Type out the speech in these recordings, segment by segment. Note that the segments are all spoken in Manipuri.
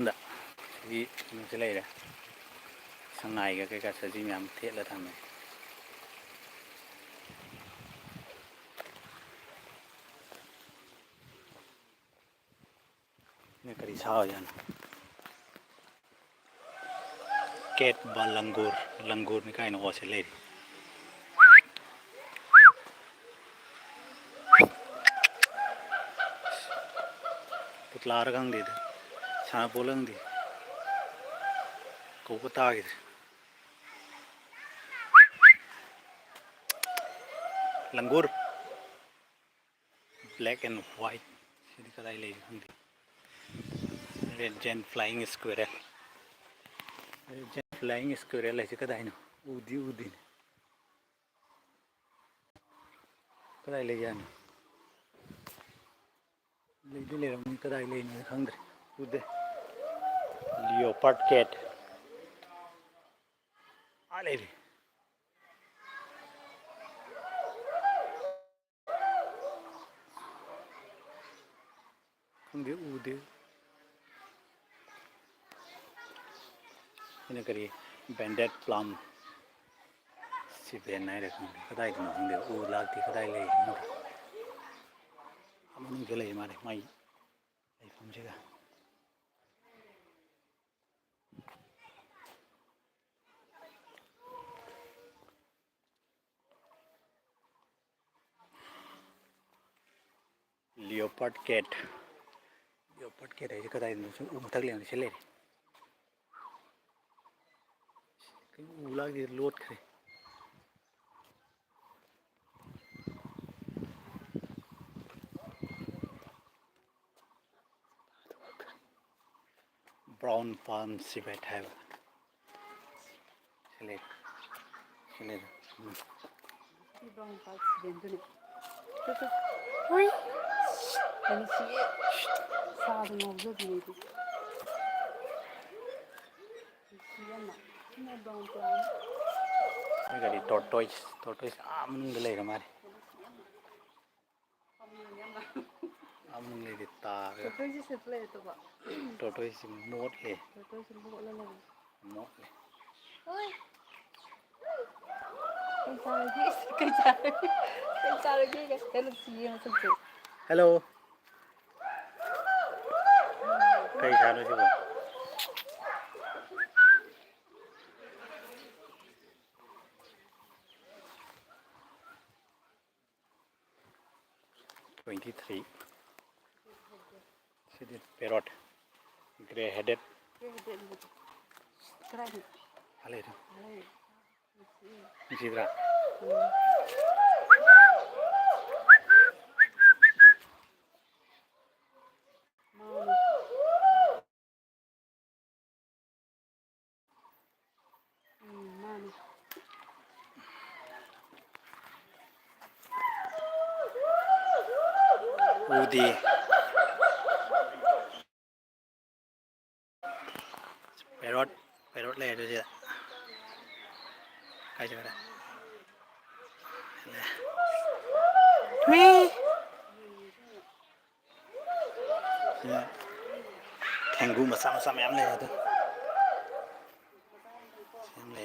ꯁꯤꯒꯤ ꯀꯩꯅꯣꯁꯦ ꯂꯩꯔꯦ ꯁꯉꯥꯏꯒ ꯀꯩꯀꯥ ꯁꯖꯤ ꯃꯌꯥꯝ ꯊꯦꯠꯂ ꯊꯝꯃꯦ ꯁꯤꯅ ꯀꯔꯤ ꯁꯥ ꯑꯣꯏꯖꯥꯠꯅꯣ ꯀꯦꯠ ꯕ ꯂꯪꯒꯨꯔꯅꯤ ꯀꯥꯏꯅ ꯑꯣꯁꯦ ꯂꯩꯔꯤ ꯄꯨꯠꯂꯥꯔ ꯈꯪꯗꯦꯗ ꯁꯥꯟꯅꯄꯣꯠꯂ ꯈꯪꯗꯦ ꯀꯧꯕ ꯇꯥꯈꯤꯗ꯭ꯔꯦ ꯂꯪꯒꯨꯔ ꯕ꯭ꯂꯦꯛ ꯑꯦꯟ ꯋꯥꯏꯠ ꯁꯤꯗꯤ ꯀꯗꯥꯏ ꯂꯩꯒꯦ ꯈꯪꯗꯦ ꯔꯦꯠ ꯖꯦꯟ ꯐ꯭ꯂꯥꯏꯌꯤꯡ ꯁ꯭ꯀ꯭ꯋꯦꯔꯦꯜ ꯔꯦꯠ ꯖꯦꯟ ꯐ꯭ꯂꯥꯏꯌꯤꯡ ꯁ꯭ꯀ꯭ꯋꯦꯔꯦꯜ ꯍꯥꯏꯁꯦ ꯀꯗꯥꯏꯅꯣ ꯎꯗꯤꯅꯦ ꯀꯗꯥꯏ ꯂꯩꯖꯥꯠꯅꯣ ꯂꯩꯗꯤ ꯂꯩꯔꯝꯅꯤ ꯀꯗꯥꯏ ꯂꯩꯅꯣ ꯈꯪꯗ꯭ꯔꯦ ꯎꯗꯦ ꯂꯤꯑꯣꯄꯥꯔꯗ ꯀꯦꯠ ꯂꯩꯔꯤ खंगे उदे इन करी बैंडेड प्लम सिबेन नायरे खंगे कदाई दनो खंगे उ लागती कदाई ले खंगे अमन के ले मारे माई ले फमजेगा लियोपार्ड कैट है कदाई दनो उ मथक ले से ले उ लागती लोट खरे ब्राउन पाम सिबेट है चले चले ब्राउन पाम सिबेट तो ओए अनि सिए सादु नौजो दिनेदि सियाना ने ब्राउन पाम गरी टोर्टोइस आमन ले रे मारे आमन ले ता टोर्टोइस से प्ले तो बा टोर्टोइस मोट ले टोर्टोइस बहुत ले मोट ले ओए हेलो कई सालों से वो 23 City parrot gray headed Alay Jidra Udi parrot le do je kai jara me Thangu masa mayam le do sam le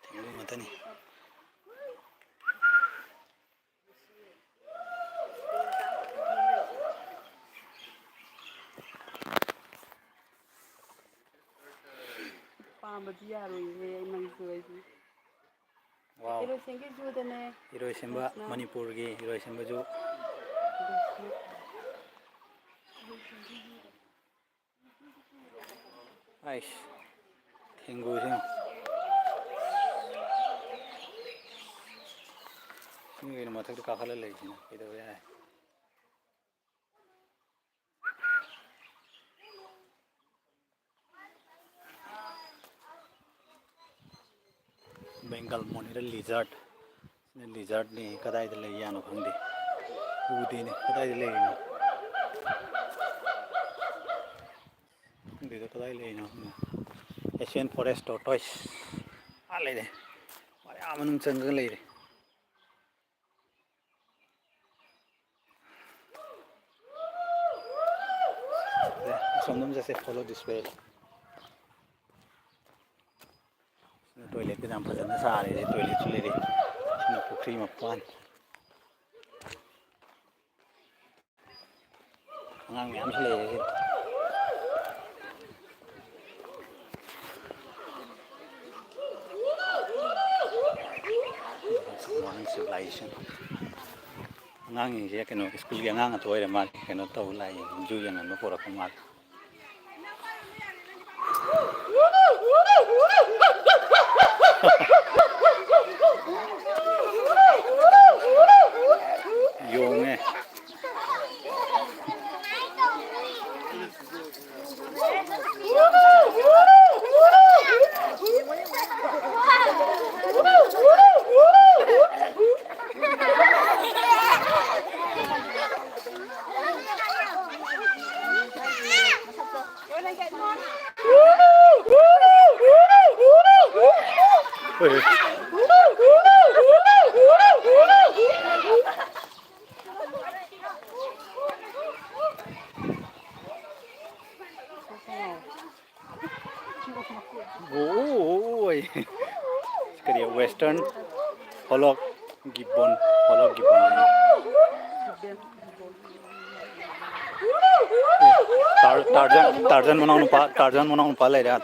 Thangu matani Wow. Iroisemba Manipur gi Iroisemba ju Aish Thengu sing Singi no mathak ka khala lai sina ido ya Bengal monitor lizard ni kadai de lai yano khangde udi ne kadai de lai no de kadai lai no Asian forest tortoise ale de mari amanung changa lai re somdom just follow this way toilet cái làm phần nó xa này toilet lên đi nó phụ khi mà quan ngang ngắm lên morning civilization ngang như thế cái nó school cái ngang thôi rồi mà cái nó tàu lại du yang nó phổ không mal dùng nghe ôi cái điều western hollow gibbon này Tarzan बनाउनु पाले यार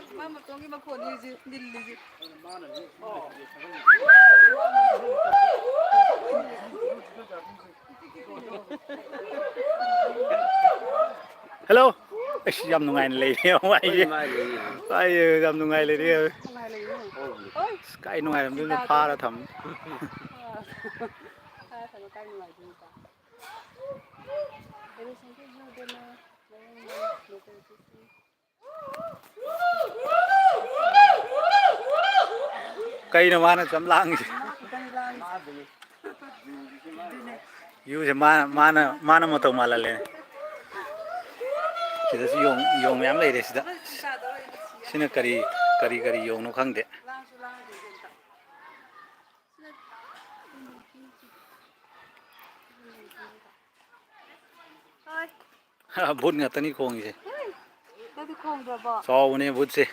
hello yam nungai le ai yam nungai le đi cái nungai làm nó pha ra thầm cây nó mà nó chấm lang yêu thì mà nó một tàu mà là lên chỉ là dùng em lấy đấy đó xin cari dùng nó không đấy bút ngắt tani khong gì so này bút gì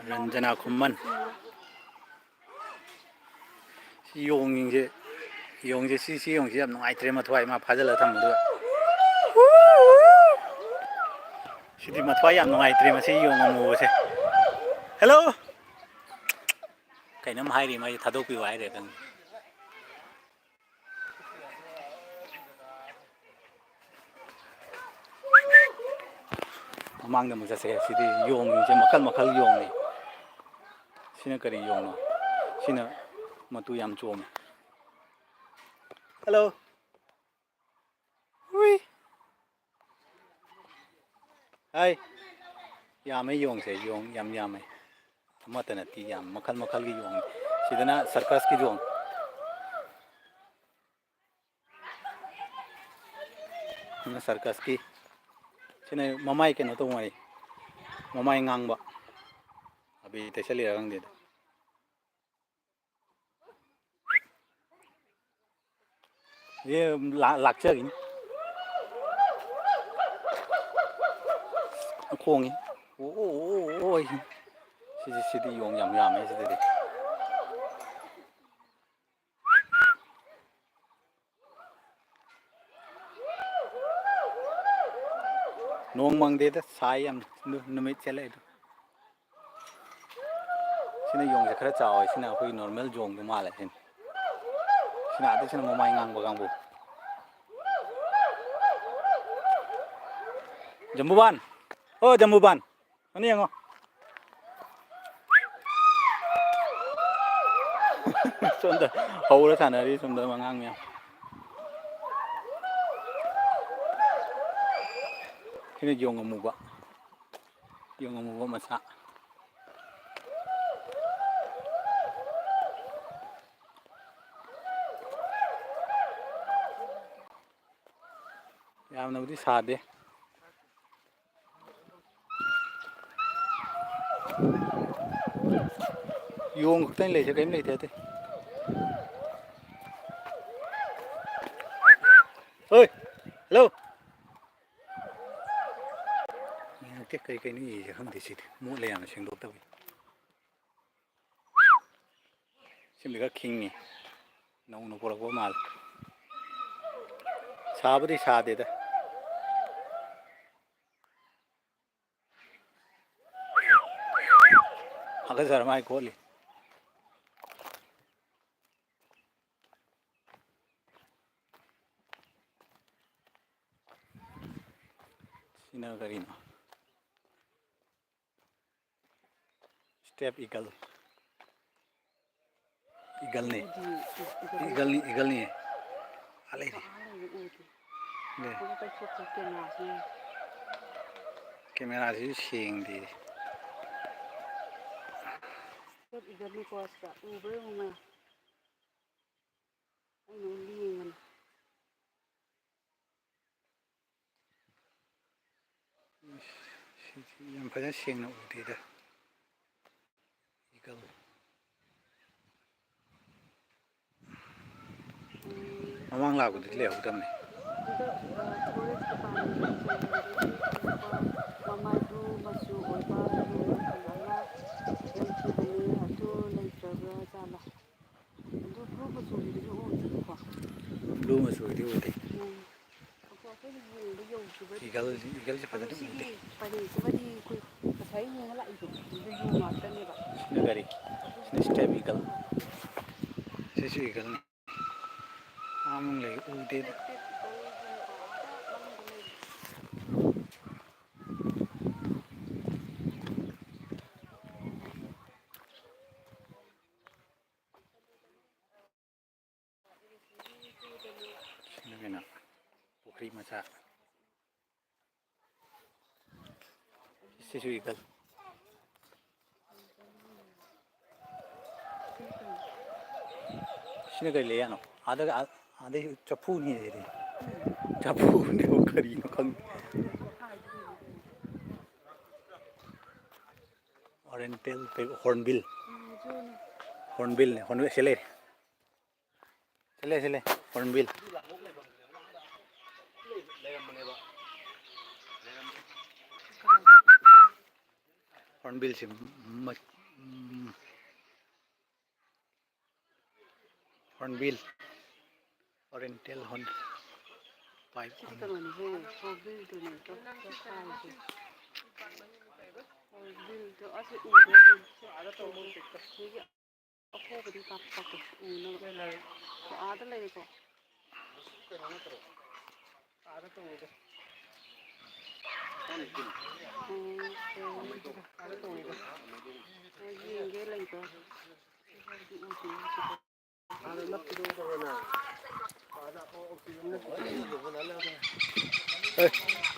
Ranjana Khumman dùng gì dùng gì làm ai thêm mà thoại mà phá ra là thằng nữa thì mà thoại làm ai thêm mà dùng mà mua thế hello cái nó hay đi mà thà đâu bị vãi rồi thằng mang được một cái xe thì dùng chỉ makal dùng này xin cái gì dùng nó xin mà tôi làm chôm hello ui hey ya mấy dùng sẽ dùng yam này mà tên là tí yam makal cái dùng xin đó circus cái dùng nó circus cái này mamai cái nó tôi ngoài mamai ngang bạ abi thế sẽ liền đi ये लागछ कि खोंगी ओय सिदि 용 얌얌해 सिदि nong mangde da sai am numit chale sina 용 se khara chaw sina hoi normal 용 du ma la sin sina ate sina mo mai ngang bagang bu jambuban oh jambuban ani yang sonda hầu ra thana ri sonda mangang me ini 용 amuba masa yamna budi sade 용 khutang le che kaim le the oi hello ꯅꯠꯇꯦ ꯀꯩ ꯀꯩꯅꯣ ꯌꯦꯡꯁꯦ ꯈꯪꯗꯦ ꯁꯤꯗꯤ ꯃꯣꯠꯂꯦ ꯌꯥꯝꯅ ꯁꯦꯡꯗꯣꯛꯇꯕꯤ ꯁꯤꯃꯗꯤ ꯈꯔ ꯈꯤꯡꯉꯤ ꯅꯧꯅ ꯄꯨꯔꯛꯄ ꯃꯥꯜꯂꯦ ꯁꯥꯕꯨꯗꯤ ꯁꯥꯗꯦꯗ ꯍꯥꯀꯠꯆꯔ ꯃꯥꯏ ꯈꯣꯠꯂꯤ ꯁꯤꯅ ꯀꯔꯤꯅꯣ ꯁ꯭ꯇꯦꯞ ꯏꯒꯜ ꯏꯒꯜꯅꯤ ꯏꯒꯜꯅꯤ ꯏꯒꯜꯅꯤ ꯑꯥ ꯂꯩꯔꯤ ꯀꯦꯃꯦꯔꯥꯁꯤꯁꯨ ꯁꯦꯡꯗꯦ ꯏꯒꯜꯅꯤꯀꯣ ꯁꯤꯗ ꯎꯕ꯭ꯔꯥ ꯌꯦꯡꯉꯨꯅꯦ ꯑꯩꯅ ꯌꯦꯡꯕꯅꯦ ꯌꯥꯝ ꯐꯖꯅ ꯁꯦꯡꯅ ꯎꯗꯦꯗ ꯏꯒꯜ ꯃꯃꯥꯡ ꯂꯥꯛꯄꯗꯗꯤ ꯂꯩꯍꯧꯗꯕꯅꯤ ꯍꯟꯗꯛ ꯐꯣꯔꯦꯁ ꯗꯤꯄꯥꯔꯠꯃꯦꯟꯇ ꯆꯦꯟꯕꯗꯒꯤ ꯑꯇꯣꯞꯄ ꯃꯃꯥꯏ ꯕ꯭ꯂꯨ ꯃꯆꯨ ꯑꯣꯏꯕ ꯕ꯭ꯂꯨ ꯃꯈꯜ ꯑꯃ ꯂꯩꯈꯤꯕꯅꯦ ꯑꯗꯨ ꯂꯩꯇ꯭ꯔꯕ꯭ꯔꯥ ꯖꯥꯠꯂꯥ ꯑꯗꯨ ꯕ꯭ꯂꯨ ꯃꯆꯨꯒꯤꯗꯨꯗꯤ ꯎꯗꯦꯕꯀꯣ ꯕ꯭ꯂꯨ ꯃꯆꯨꯒꯤꯗꯤ ꯎꯗꯦ ꯑꯩꯈꯣꯏꯅ ꯌꯦꯡꯕ ꯌꯧꯗ꯭ꯔꯤꯕꯗꯤ ꯈꯪꯗꯦ ꯏꯒꯜꯁꯤ ꯑꯗꯣ ꯐꯖꯅ ꯁꯤꯒꯤ ꯎꯗꯦ ꯄꯔꯦꯡꯁꯤꯃꯗꯤ ꯑꯩꯈꯣꯏ ꯉꯁꯥꯏ ꯌꯦꯡꯉ ꯂꯥꯛꯏꯗꯣ ꯑꯗꯨ ꯌꯨ ꯉꯥꯛꯇꯅꯦꯕ ꯁꯤꯅ ꯀꯔꯤ ꯁꯤꯅ ꯁ꯭ꯇꯦꯞ ꯏꯒꯜ ꯁꯤꯁꯨ ꯏꯒꯜꯅꯤ ꯃꯅꯨꯡ ꯂꯩ ꯎꯗꯦꯗ ꯁ꯭ꯇꯦꯞ ꯏꯒꯜꯒꯨꯝꯕ ꯑꯥꯗ ꯃꯅꯨꯡꯗ ꯂꯩꯕ ꯁꯤꯅ ꯀꯩꯅꯣ ꯄꯨꯈ꯭ꯔꯤ ꯃꯆꯥ ꯁꯤꯁꯨ ꯏꯒꯜ ꯁꯤꯅ ꯀꯔꯤ ꯂꯩꯌꯥꯅꯣ ꯑꯥꯗꯩ ꯆꯐꯨꯅꯤ ꯁꯤꯗꯤ ꯆꯐꯨꯅꯦ ꯀꯔꯤꯅꯣ ꯈꯪꯗꯦ ꯑꯣꯔꯦꯟꯇꯦꯜ ꯍꯣꯔꯟꯕꯤꯜ ꯍꯣꯔꯟꯕꯤꯜꯅꯤ ꯍꯣꯔꯟꯕꯤꯜ ꯁꯤ ꯂꯩꯔꯦ ꯁꯤ ꯂꯩ ꯍꯣꯔꯟꯕꯤꯜ ꯍꯣꯔꯟꯕꯤꯜꯁꯤ ꯍꯣꯔꯟꯕꯤꯜ ꯑꯣꯔꯦꯟꯇꯦꯜ ꯍꯣꯔꯟ ꯄꯥꯏꯞ ꯁꯤꯗꯤ ꯀꯩꯅꯣꯅꯤꯍꯦ ꯍꯣꯔꯟꯕꯤꯜꯗꯨꯅꯦ ꯍꯣꯔꯟꯕꯤꯜꯗꯣ ꯑꯁꯤ ꯎꯕ꯭ꯔꯥ ꯁꯤꯒꯤ ꯑꯐꯣꯕꯗꯤ ꯀꯥꯞꯄꯛꯀꯦ ꯎꯅꯕ ꯑꯥꯗ ꯂꯩꯔꯦꯀꯣ ꯌꯦꯡꯒꯦ ꯂꯩꯕ꯭ꯔꯥ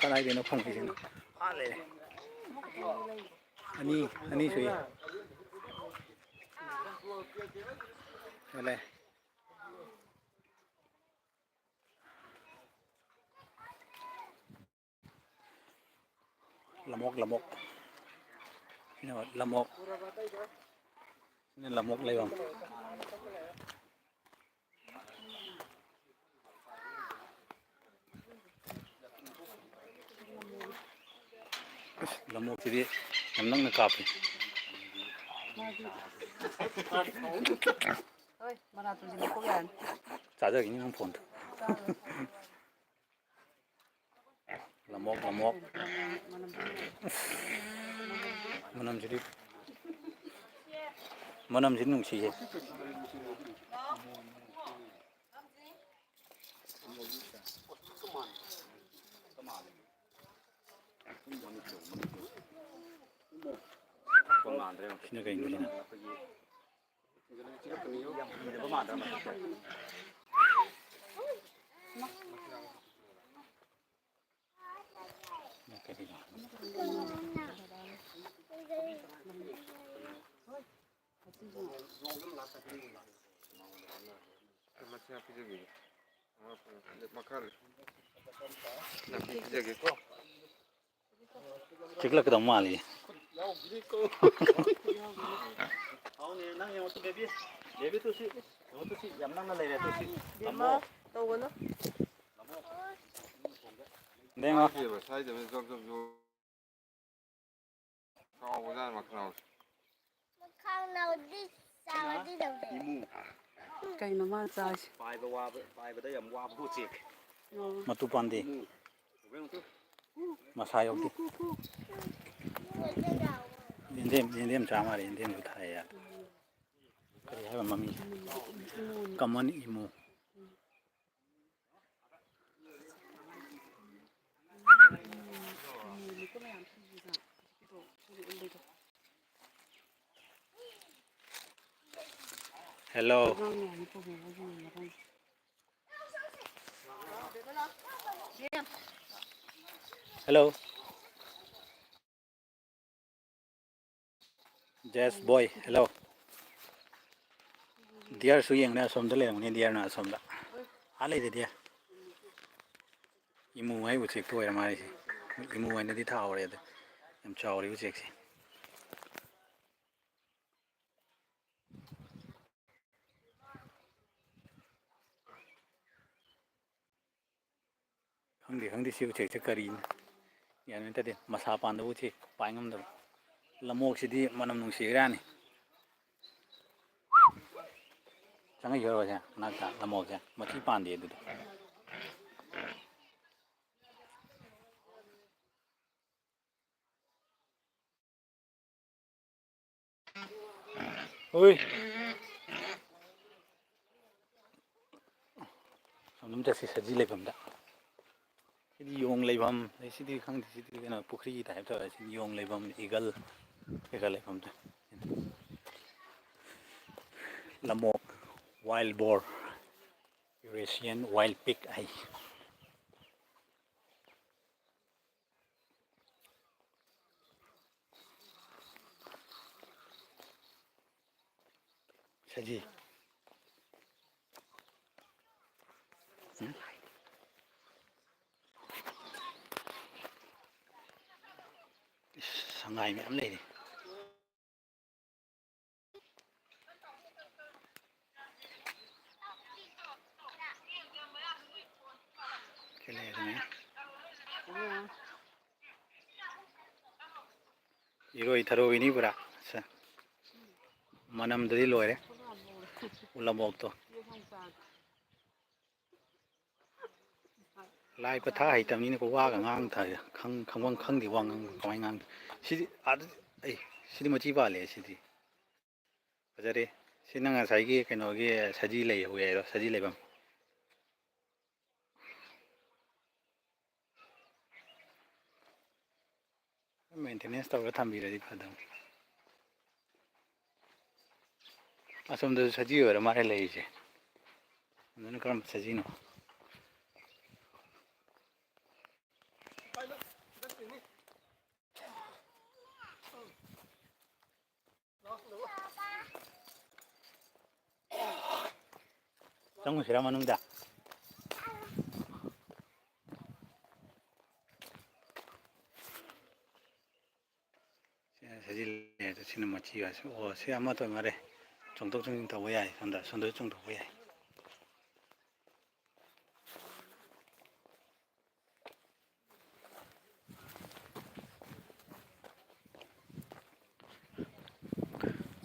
ꯀꯗꯥꯏꯗꯅꯣ ꯐꯪꯉꯤꯁꯤꯅ ꯑꯥ ꯂꯩꯔꯦ ꯑꯅꯤ ꯁꯨꯏ ꯂꯩ ꯂꯝꯑꯣꯛ ꯂꯝꯑꯣꯛ ꯁꯤꯅ ꯂꯝꯑꯣꯛ ꯂꯩꯐꯝ ꯑꯁ ꯂꯝꯑꯣꯛꯁꯤꯗꯤ ꯌꯥꯝ ꯅꯛꯅ ꯀꯥꯞꯄꯤ ꯍꯣꯏ ꯃꯅꯥꯇꯣꯟꯁꯤ ꯂꯧꯊꯣꯛ ꯌꯥꯔꯅꯤ ꯆꯥꯖꯈꯤꯅꯤ ꯅꯪ ꯐꯣꯟꯗꯣ ꯂꯝꯑꯣꯛ ꯃꯅꯝꯁꯤꯗꯤ ꯅꯨꯡꯁꯤꯌꯦ ꯁꯤꯅ ꯀꯩꯅꯣ ꯁꯤꯅ ꯆꯤꯛꯂꯛꯀꯗꯧ ꯃꯥꯜꯂꯤ ꯕꯦꯕꯤ ꯇꯨꯁꯤ ꯌꯥꯝ ꯅꯛꯅ ꯂꯩꯔꯦ ꯇꯨꯁꯤ ꯇꯧꯒꯅꯨ ꯂꯦꯡꯉꯣ Kayno ma chase. पाइबदा यम वाबा उचेक Oh. मतु पांदे मसा यौदे इंदेम चामारे इंदेम उठाए यार करी है मम्मी कमन इमू हेलो हेलो जैस बॉय हेलो डियर सु यंगना असोमदा लेरमने डियर ना असोमदा आ लेदे डियर इमू हाई उचेक तो मारे इमू हाइनदी थावरे अदे यम चावरे उचेक से खंदी सी उचेक से करीन यानी तदे मसा पांदा उचेक पाइंगम दब लमोक सिदी मनम नुंसीरानी चंगा यरोजा नाका लमोक जा मची पांदे दुदो ओय हम जैसे सजी लेबमदा सिदी योंग लेबम सिदी खंदी सिदी केना पुखरी टाइप तो सिदी योंग लेबम ईगल लेबम लमोक wild boar Eurasian wild pig आई सजी संगाई में हम ले इरोई थरोइनी पूरा मनम ददी लोरे उलमोक तो लाई पथा हाइतमनी को वागा ngang था खंगवंग खंगी वांग कमाई ngang सिदी आद ए सिदी मची पाले सिदी फजरे सिना ngasai कइनोगी सजी लई हुए सजी लेबम मेंटेनेंस तौर थम्बिरदी फदम असोमद सजी ओर मारे लेइसे नन करम सजीनो चंगुसिरा मनुंगदा सजी ले तो सिना मची वास ओ से अमा तो मारे चंगतोक चंग तब याय संदा चंग तब याय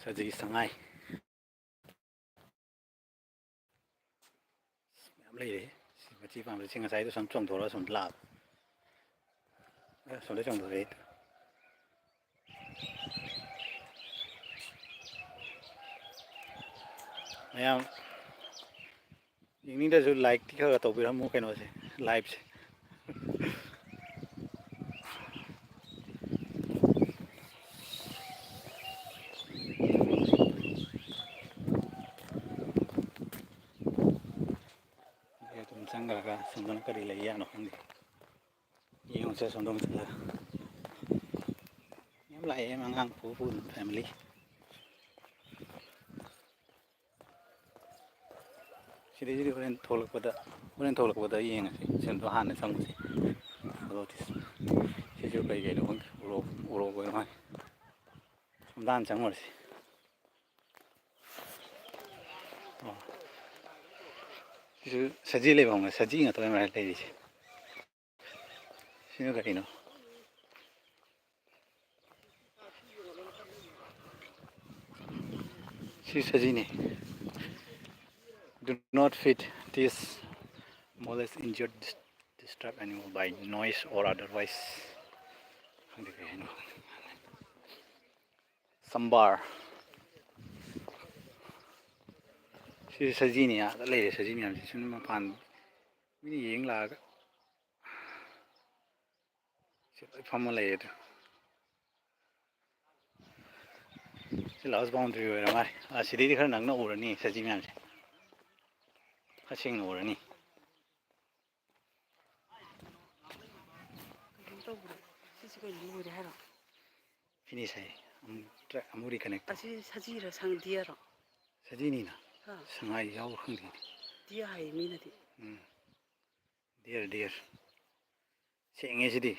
सजी संगाई मैम ले मची पाम सिंग साइ तो सम चंग थोड़ा सम लाब संदा चंग थोड़े मैम इनिंग दसु लाइक ती खगा तो बिरम मु केनो से लाइव से ये तुम संगा का संदन करी ले या नो खंदी ये उनसे संदन से यम लाए मंगांग फू फैमिली सिदी होरेन थोलकपदा येंगसे सेंदो हाने संगसे रोटिस सिजु कई गई लोग उरो कोई माय समदान चंगोरसे सिजु सजी ले भांगे सजी न तो मारे ले दिसे सिनो करिनो ꯁꯤ ꯁꯖꯤꯅꯤ. Do not feed this molest injured disturb animal by noise or otherwise. ꯈꯪꯗꯦ ꯀꯩ ꯍꯥꯏꯅꯣ. ꯁꯝꯕꯥꯔ. ꯁꯤ ꯁꯖꯤꯅꯤ. ꯑꯥꯗ ꯂꯩꯔꯦ ꯁꯖꯤ ꯃꯌꯥꯝꯁꯤ. ꯁꯨꯝ ꯃꯄꯥꯟ ꯃꯤꯅ ꯌꯦꯡ ꯂꯥꯛꯑꯒ ꯁꯤ ꯂꯣꯏ ꯐꯝꯃ ꯂꯩꯌꯦ ꯑꯗꯨ. ꯁꯤ ꯂꯥꯁ ꯕꯥꯎꯟꯗ꯭ꯔꯤ ꯑꯣꯏꯔ ꯃꯥꯜꯂꯦ. ꯁꯤꯗꯩꯗꯤ ꯈꯔ ꯅꯛꯅ ꯎꯔꯅꯤ ꯁꯖꯤ ꯃꯌꯥꯝꯁꯦ. ꯈꯔ ꯁꯦꯡꯅ ꯎꯔꯅꯤ. ꯀꯩꯅꯣ ꯇꯧꯕ꯭ꯔꯣ ꯁꯤꯁꯦ ꯀꯩꯅꯣ ꯂꯣꯏꯔꯦ ꯍꯥꯏꯔꯣ? ꯐꯤꯅꯤꯁ ꯍꯥꯏꯌꯦ. ꯑꯃꯨꯛ ꯔꯤꯀꯅꯦꯛ ꯇꯧ. ꯑꯁꯤ ꯁꯖꯤꯔ ꯗꯤꯌꯔꯔꯣ? ꯁꯖꯤꯅꯤꯅ. ꯁꯉꯥꯏ ꯌꯥꯎꯕ ꯈꯪꯗꯦ. ꯗꯤꯌꯔ ꯍꯥꯏꯌꯦ ꯃꯤꯅꯗꯤ. ꯗꯤꯌꯔ. ꯁꯦꯡꯉꯦ ꯁꯤꯗꯤ.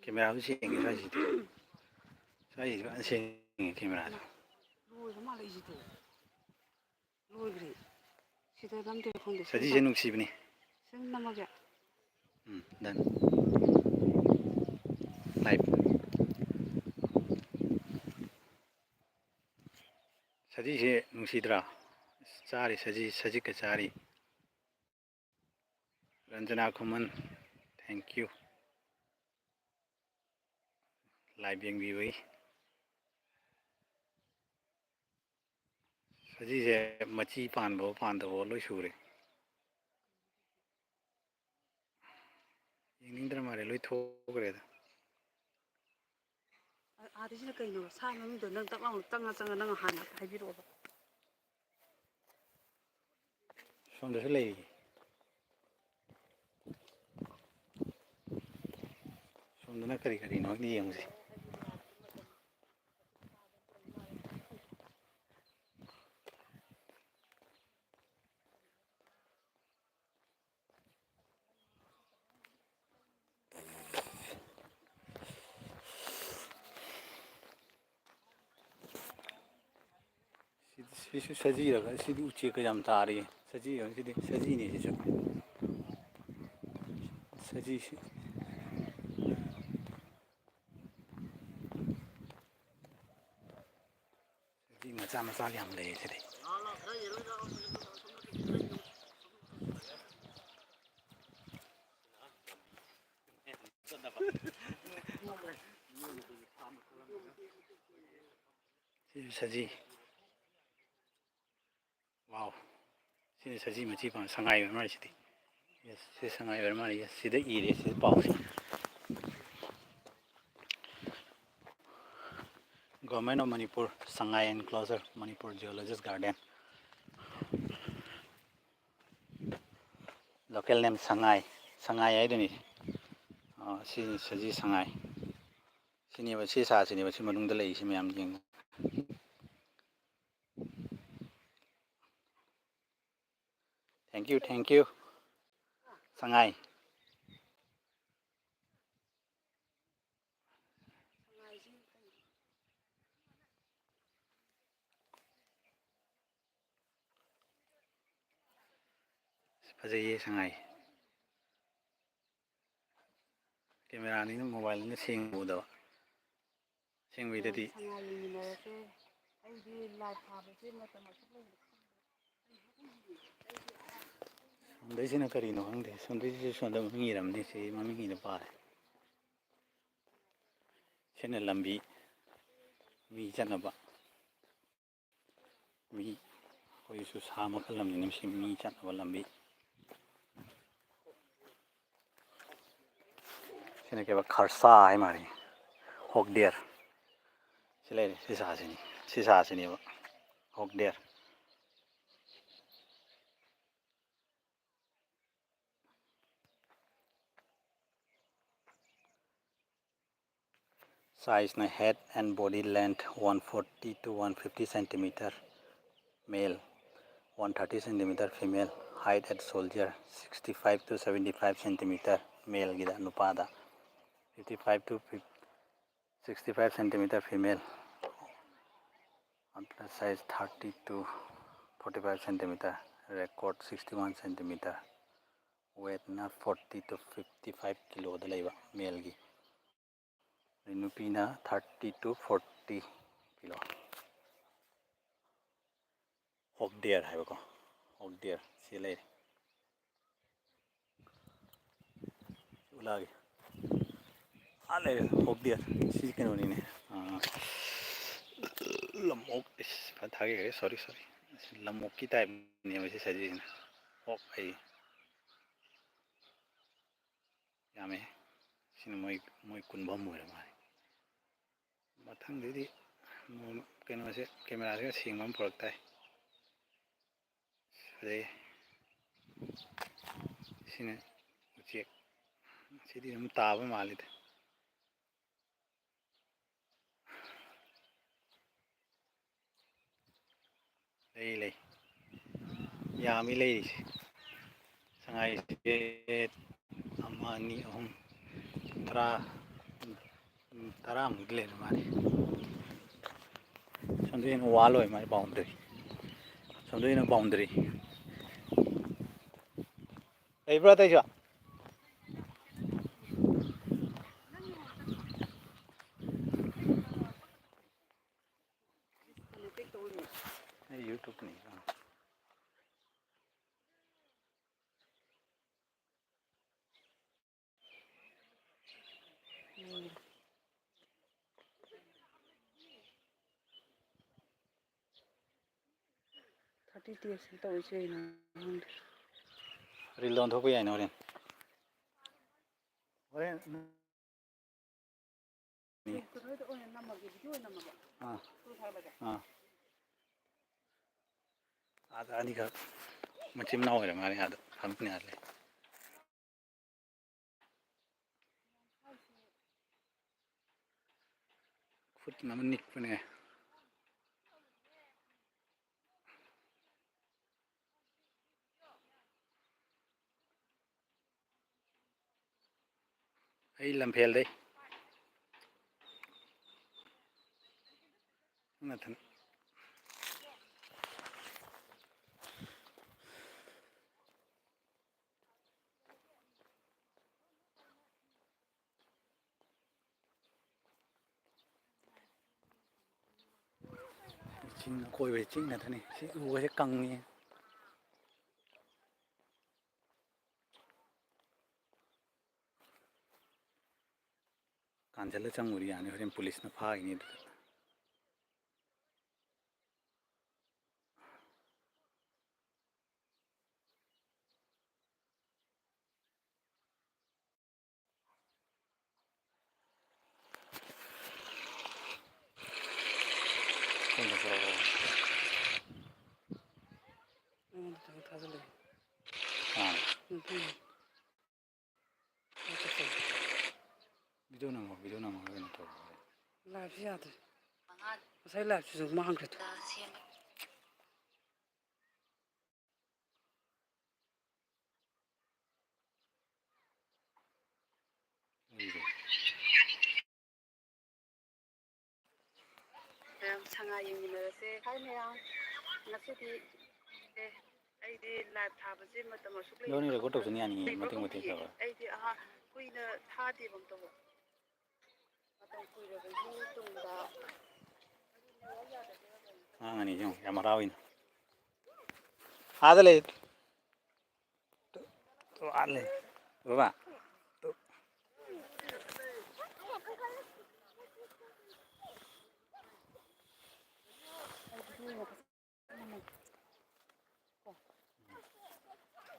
ꯀꯦꯃꯦꯔꯥꯁꯨ ꯁꯦꯡꯉꯦ ꯁ꯭ꯋꯥꯏꯁꯤꯗꯤ. ꯁ꯭ꯋꯥꯏꯁꯤꯗꯤ ꯐꯖꯅ ꯁꯦꯡꯉꯦ ꯀꯦꯃꯦꯔꯥꯗꯣ. ꯂꯣꯏꯔ ꯃꯥꯜꯂꯦ ꯁꯤꯗꯣ. ꯂꯣꯏꯈ꯭ꯔꯦ. ꯁꯤꯗ ꯅꯝꯗꯣꯏꯔ ꯈꯪꯗꯦ. ꯁꯖꯤꯁꯦ ꯅꯨꯡꯁꯤꯕꯅꯤ. ꯁꯤ ꯅꯝꯃꯒꯦ. Done. Live. ꯁꯖꯤꯁꯦ ꯅꯨꯡꯁꯤꯗ꯭ꯔꯥ? ꯆꯥꯔꯤ ꯁꯖꯤꯛꯀ ꯆꯥꯔꯤ. ꯔꯟꯖꯅꯥ ꯈꯨꯃꯟ, ꯊꯦꯡꯛ ꯌꯨ. ꯂꯥꯏꯚ ꯌꯦꯡꯕꯤꯕꯒꯤ. ꯁꯖꯤꯁꯦ ꯃꯆꯤ ꯄꯥꯟꯕꯋꯣ ꯄꯥꯟꯗꯕꯋꯣ ꯂꯣꯏ ꯁꯨꯔꯦ. ꯌꯦꯡꯅꯤꯡꯗ꯭ꯔ ꯃꯥꯜꯂꯦ ꯂꯣꯏ ꯊꯣꯛꯈ꯭ꯔꯦꯗ. ꯑꯥꯗꯩꯁꯤꯅ ꯀꯩꯅꯣ? ꯁꯥ ꯃꯃꯤꯡꯗꯣ ꯅꯪ ꯇꯛ ꯂꯥꯎꯅ ꯆꯪꯉ ꯅꯪ ꯍꯥꯟꯅ ꯍꯥꯏꯕꯤꯔꯛꯑꯣꯕ. ꯁꯣꯝꯗꯁꯨ ꯂꯩꯔꯤ. ꯁꯣꯝꯗꯅ ꯀꯔꯤꯅꯣ ꯌꯦꯡꯉꯨꯁꯤ. ꯁꯤꯁꯨ ꯁꯖꯤꯔꯒ ꯁꯤꯗꯤ ꯎꯆꯦꯛꯀ ꯌꯥꯝ ꯇꯥꯔꯤꯌꯦ. ꯁꯖꯤꯁꯤꯗꯤ ꯁꯖꯤꯅꯤ ꯁꯤꯁꯨ. ꯁꯖꯤꯁꯤ. ꯁꯖꯤ ꯃꯆꯥ ꯌꯥꯝ ꯂꯩꯌꯦ ꯁꯤꯗꯤ. ꯁꯤꯁꯨ ꯁꯖꯤ. ꯋꯥꯎ. ꯁꯤꯅ ꯁꯖꯤ ꯃꯆꯤ ꯄꯥꯟꯕ ꯁꯉꯥꯏ ꯑꯣꯏꯔ ꯃꯥꯜꯂꯦ ꯁꯤꯗꯤ. ꯌꯦꯁ ꯁꯤ ꯁꯉꯥꯏ ꯑꯣꯏꯔ ꯃꯥꯜꯂꯦ. ꯌꯦꯁ ꯁꯤꯗ ꯏꯔꯦ ꯁꯤꯗ ꯄꯥꯎꯁꯦ. Government of Manipur, Sangay Enclosure, Manipur Zoologist Garden. Local name Sangay. Sangay haiduni. ꯁꯤ ꯁꯖꯤ ꯁꯉꯥꯏ. ꯁꯤꯅꯦꯕ ꯁꯤ ꯁꯥꯁꯤꯅꯦꯕ ꯁꯤ ꯃꯅꯨꯡꯗ ꯂꯩꯔꯤꯁꯤ ꯃꯌꯥꯝ ꯌꯦꯡꯉꯨ. Thank you. Sangay. ꯐꯖꯩꯌꯦ ꯁꯉꯥꯏ. ꯀꯦꯃꯦꯔꯥꯅꯤꯅ ꯃꯣꯕꯥꯏꯜꯅꯤꯅ ꯁꯦꯡꯅ ꯎꯗꯕ. ꯁꯦꯡꯕꯩꯗꯗꯤ. ꯁꯉꯥꯏ ꯌꯦꯡꯃꯤꯟꯅꯔꯁꯦ. ꯑꯩꯗꯤ ꯂꯥꯏꯚ ꯊꯥꯕꯁꯦ ꯃꯇꯝ ꯑꯁꯨꯛ ꯂꯩ. ꯁꯣꯝꯗꯩꯁꯤꯅ ꯀꯔꯤꯅꯣ ꯈꯪꯗꯦ. ꯁꯣꯝꯗꯩꯁꯤꯁꯨ ꯁꯣꯝꯗ ꯃꯃꯤꯡ ꯏꯔꯝꯅꯤ. ꯁꯤ ꯃꯃꯤꯡ ꯏꯔ ꯄꯥꯔꯦ. ꯁꯤꯅ ꯂꯝꯕꯤ. ꯃꯤ ꯆꯠꯅꯕ. ꯃꯤ ꯑꯩꯈꯣꯏꯒꯤꯁꯨ ꯁꯥ ꯃꯈꯜ ꯑꯃꯅꯤꯅ ꯃꯁꯤ ꯃꯤ ꯆꯠꯅꯕ ꯂꯝꯕꯤ. ꯁꯤꯅ ꯀꯩꯕ ꯈꯔꯁꯥ ꯍꯥꯏ ꯃꯥꯜꯂꯦ. ꯍꯣꯛꯗꯦꯔ. ꯁꯤ ꯂꯩꯔꯦ ꯁꯤ ꯁꯥꯁꯤꯅꯤ. ꯁꯤ ꯁꯥꯁꯤꯅꯦꯕ ꯍꯣꯛꯗꯦꯔ. Size head and body length 140 to 150 centimeter male, 130 centimeter female. Height at soldier 65 to 75 centimeter male gida nupada, 55 to 65 centimeter female. Plus size 30 to 45 centimeter. Record 61 centimeter. Weight na 40 to 55 kilo da laiba male gi. Nupina 30 to 40 kilo. ꯍꯣꯛ dear ꯍꯥꯏꯕꯀꯣ ꯍꯣꯛ ꯗꯤꯌꯔ ꯁꯤ ꯂꯩꯔꯦ ꯎꯠꯂꯛꯑꯒꯦ ꯂꯩꯔꯦ ꯍꯣꯛ ꯗꯤꯌꯔ ꯁꯤ ꯀꯩꯅꯣꯅꯤꯅꯦ ꯂꯝꯑꯣꯛ ꯊꯥꯒꯦ ꯁꯣꯔꯤ ꯂꯝꯑꯣꯛꯀꯤ ꯇꯥꯏꯞꯅꯦꯕ ꯁꯤ ꯁꯖꯤꯁꯤꯅ ꯑꯣꯛ ꯍꯥꯏ ꯌꯥꯝꯃꯦ ꯁꯤꯅ ꯃꯣꯏ ꯀꯨꯟꯐꯝ ꯑꯣꯏꯔ ꯃꯥꯜꯂꯦ ꯃꯊꯪꯗꯩꯗꯤ ꯀꯩꯅꯣꯁꯦ ꯀꯦꯃꯦꯔꯥꯁꯤꯒ ꯁꯦꯡꯕ ꯑꯃ ꯄꯨꯔꯛ ꯇꯥꯏ ꯑꯗꯩ ꯁꯤꯅ ꯎꯆꯦꯛ ꯁꯤꯗꯤ ꯑꯗꯨꯝ ꯇꯥꯕ ꯃꯥꯜꯂꯤꯗ ꯂꯩ ꯌꯥꯝꯃꯤ ꯂꯩꯔꯤꯁꯦ ꯁꯉꯥꯏꯁꯦ ꯑꯃ ꯑꯅꯤ ꯑꯍꯨꯝ ꯇꯔꯥꯃꯨꯛꯇꯤ ꯂꯩꯔ ꯃꯥꯜꯂꯦ ꯁꯣꯝꯗꯅ ꯋꯥꯜ ꯑꯣꯏ ꯃꯥꯜꯂꯦ ꯕꯥꯎꯟꯗꯔꯤ ꯁꯣꯝꯗꯅ ꯕꯥꯎꯟꯗꯔꯤ ꯂꯩꯕ꯭ꯔꯥ ꯑꯇꯩꯁꯨ ꯑꯩ ꯌꯨꯇꯨꯞꯅꯤ ꯊꯥꯔꯇꯤ ꯗꯦꯖ ꯇꯧꯔꯤꯁꯦ ꯀꯩꯅꯣ ꯈꯪꯗꯦ ꯔꯤꯜ ꯑꯣꯟꯊꯣꯛꯄ ꯌꯥꯏꯅ ꯍꯣꯔꯦꯟ ꯑꯥꯗ ꯑꯅꯤꯈꯛ ꯃꯆꯤꯟ ꯃꯅꯥꯎ ꯑꯣꯏꯔ ꯃꯥꯜꯂꯦ ꯑꯥꯗ ꯐꯪꯄꯅꯤ ꯂꯩ ꯈꯨꯠꯅ ꯑꯃ ꯅꯤꯛꯄꯅꯦ ꯑꯩ ꯂꯝꯐꯦꯜꯗꯩ ꯅꯊꯟ ꯆꯤꯡ ꯑꯀꯣꯏꯕꯁꯤ ꯆꯤꯡ ꯉꯥꯛꯇꯅꯤ ꯁꯤ ꯎꯕꯁꯦ ꯀꯪꯉꯤ ꯀꯥꯟꯁꯤꯜꯂ ꯆꯪꯉꯨꯔꯤ ꯌꯥꯅꯤ ꯍꯣꯔꯦꯟ ꯄꯨꯂꯤꯁꯅ ꯐꯥꯈꯤꯅꯤ ꯑꯗꯨꯗ ꯚꯤꯗꯤꯑꯣ ꯅꯝꯃꯒ ꯀꯩꯅꯣ ꯇꯧꯕ ꯂꯥꯏꯚꯁꯤ ꯌꯥꯗ꯭ꯔꯦ ꯉꯁꯥꯏ ꯂꯥꯏꯚꯁꯤꯁꯨ ꯃꯥꯡꯈ꯭ꯔꯦ ꯃꯌꯥꯝ ꯁꯉꯥꯏ ꯌꯦꯡꯃꯤꯟꯅꯔꯁꯦ ꯍꯥꯏ ꯃꯌꯥꯝ ꯉꯁꯤꯗꯤ ꯑꯩꯗꯤ ꯂꯥꯏꯚ ꯊꯥꯕꯁꯦ ꯃꯇꯝ ꯑꯁꯨꯛ ꯂꯣꯟꯅꯤ ꯔꯦꯀꯣꯔꯠ ꯇꯧꯁꯤꯅ ꯌꯥꯅꯤꯌꯦ ꯃꯇꯦꯛ ꯃꯇꯦꯛ ꯇꯧꯔꯒ ꯑꯩꯗꯤ ꯀꯨꯏꯅ ꯊꯥꯗꯦꯕ ꯑꯝꯇꯕꯨ ꯃꯇꯝ ꯀꯨꯏꯔꯕꯒꯤ ꯇꯨꯡꯗ ꯑꯉꯥꯡ ꯑꯅꯤꯁꯤ ꯌꯥꯝ ꯍꯔꯥꯎꯏꯅ ꯑꯥꯗ ꯂꯩ ꯕꯕꯥ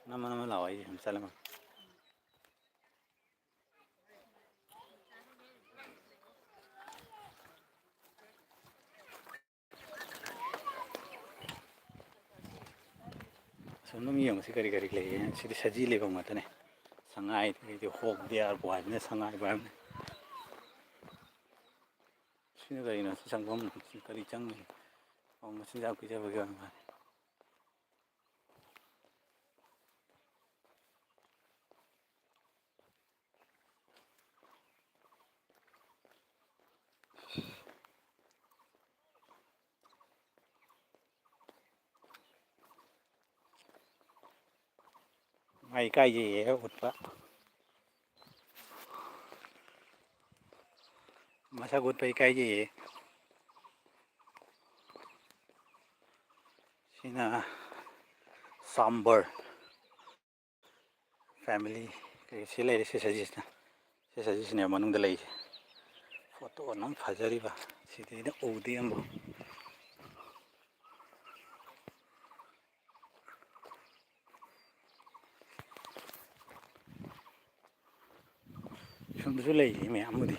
ꯅꯃ ꯂꯥꯛꯑꯣ ꯑꯩ ꯁꯨꯝ ꯆꯠꯂꯝꯃꯒꯦ ꯑꯁꯣꯝꯗ ꯌꯦꯡꯉꯨꯁꯤ ꯀꯔꯤ ꯂꯩꯒꯦ ꯁꯤꯗꯤ ꯁꯖꯤ ꯂꯩꯐꯝ ꯉꯥꯛꯇꯅꯦ ꯁꯉꯥꯏ ꯑꯗꯩꯗꯤ ꯍꯣꯛ ꯗꯤꯌꯥꯔꯕꯨ ꯍꯥꯏꯕꯅꯦ ꯁꯉꯥꯏꯕꯨ ꯍꯥꯏꯕꯅꯦ ꯁꯤꯅ ꯀꯔꯤꯅꯣ ꯁꯤ ꯆꯪꯐꯝ ꯀꯔꯤ ꯆꯪꯉꯤ ꯃꯆꯤꯟꯖꯥꯛ ꯄꯤꯖꯕꯒꯤ ꯑꯣꯏꯔ ꯃꯥꯜꯂꯦ ꯃꯥꯏ ꯏꯀꯥꯏꯖꯩꯌꯦ ꯎꯠꯄ ꯃꯁꯛ ꯎꯠꯄ ꯏꯀꯥꯏꯖꯩꯌꯦ ꯁꯤꯅ ꯁꯥꯝꯕꯔ ꯐꯦꯃꯤꯂꯤ ꯀꯩ ꯁꯤ ꯂꯩꯔꯦ ꯁꯤ ꯁꯖꯤꯁꯤꯅꯦ ꯃꯅꯨꯡꯗ ꯂꯩꯔꯤꯁꯦ ꯐꯣꯇꯣ ꯅꯪ ꯐꯖꯔꯤꯕ ꯁꯤꯗꯩꯗ ꯎꯗꯦ ꯑꯃꯨꯛ ꯁꯣꯝꯗꯁꯨ ꯂꯩꯔꯤ ꯃꯌꯥꯝꯕꯨꯗꯤ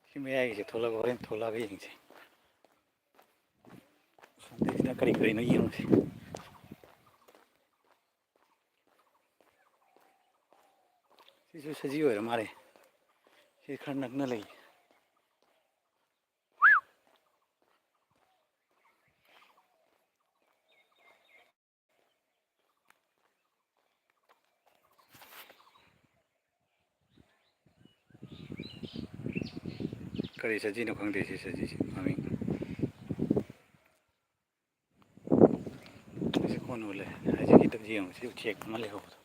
ꯁꯤ ꯃꯌꯥꯏꯒꯤꯁꯦ ꯊꯣꯛꯂꯒ ꯍꯣꯔꯦꯟ ꯊꯣꯛꯂꯛꯑꯒ ꯌꯦꯡꯁꯤ ꯁꯣꯝꯗꯁꯤꯅ ꯀꯔꯤ ꯀꯔꯤꯅꯣ ꯌꯦꯡꯉꯨꯁꯤ ꯁꯤꯁꯨ ꯁꯖꯤ ꯑꯣꯏꯔ ꯃꯥꯜꯂꯦ ꯁꯤ ꯈꯔ ꯅꯛꯅ ꯂꯩ ꯀꯔꯤ ꯁꯖꯤꯅꯣ ꯈꯪꯗꯦ ꯁꯤ ꯁꯖꯤꯁꯤ ꯃꯃꯤꯡ ꯁꯤ ꯀꯣꯟꯅ ꯂꯩ ꯍꯧꯖꯤꯛꯀꯤꯗ ꯌꯦꯡꯉꯨ ꯁꯤ ꯎꯆꯦꯛ ꯑꯃ ꯂꯩꯍꯧꯕꯗꯣ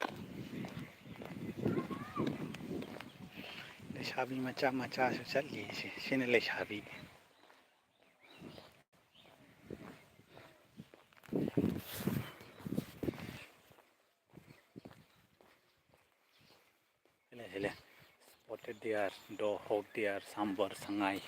ꯂꯩꯁꯥꯕꯤ ꯃꯆꯥ ꯃꯆꯥꯁꯨ ꯆꯠꯂꯤ ꯁꯤꯅ ꯂꯩꯁꯥꯕꯤ ꯁꯤꯂꯦ ꯁ꯭ꯄꯣꯇꯦꯠ ꯗꯤꯌꯥꯔ ꯗꯣ ꯍꯣꯛ ꯗꯤꯌꯥꯔ ꯁꯥꯝꯕꯔ ꯁꯉꯥꯏ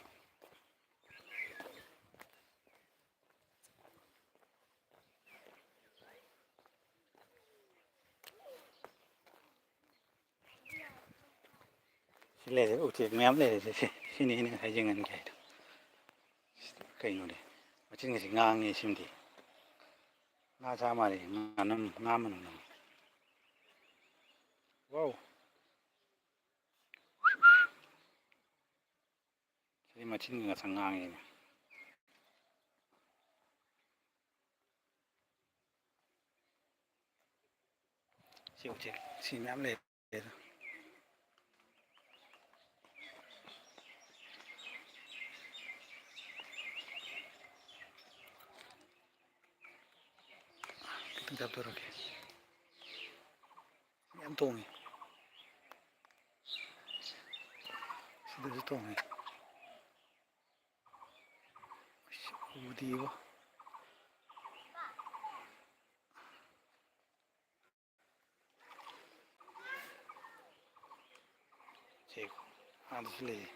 ꯁꯤ ꯂꯩꯔꯦ ꯎꯆꯦꯛ ꯃꯌꯥꯝ ꯂꯩꯔꯦ ꯁꯤꯅꯤ ꯑꯩꯅ ꯉꯁꯥꯏ ꯌꯦꯡꯍꯟꯒꯦ ꯍꯥꯏꯗꯣ ꯀꯩꯅꯣꯅꯦ ꯃꯆꯤꯟꯒꯁꯦ ꯉꯥꯡꯉꯦ ꯁꯤꯃꯗꯤ ꯉꯥ ꯆꯥ ꯃꯥꯜꯂꯦ ꯉꯥ ꯃꯅꯝ ꯋꯥꯎ ꯁꯤ ꯃꯆꯤꯟꯒ ꯉꯁꯪ ꯉꯥꯡꯉꯦꯅꯦ ꯁꯤ ꯎꯆꯦꯛ ꯁꯤ ꯃꯌꯥꯝ ꯂꯩ ꯈꯤꯇꯪ ꯆꯥꯞꯊꯣꯔꯛꯀꯦ ꯌꯥꯝ ꯇꯣꯡꯉꯤ ꯁꯤꯗꯁꯨ ꯇꯣꯡꯉꯤ ꯎꯗꯦꯕꯣ ꯎꯆꯦꯛ ꯑꯥꯗꯁꯨ ꯂꯩꯌꯦ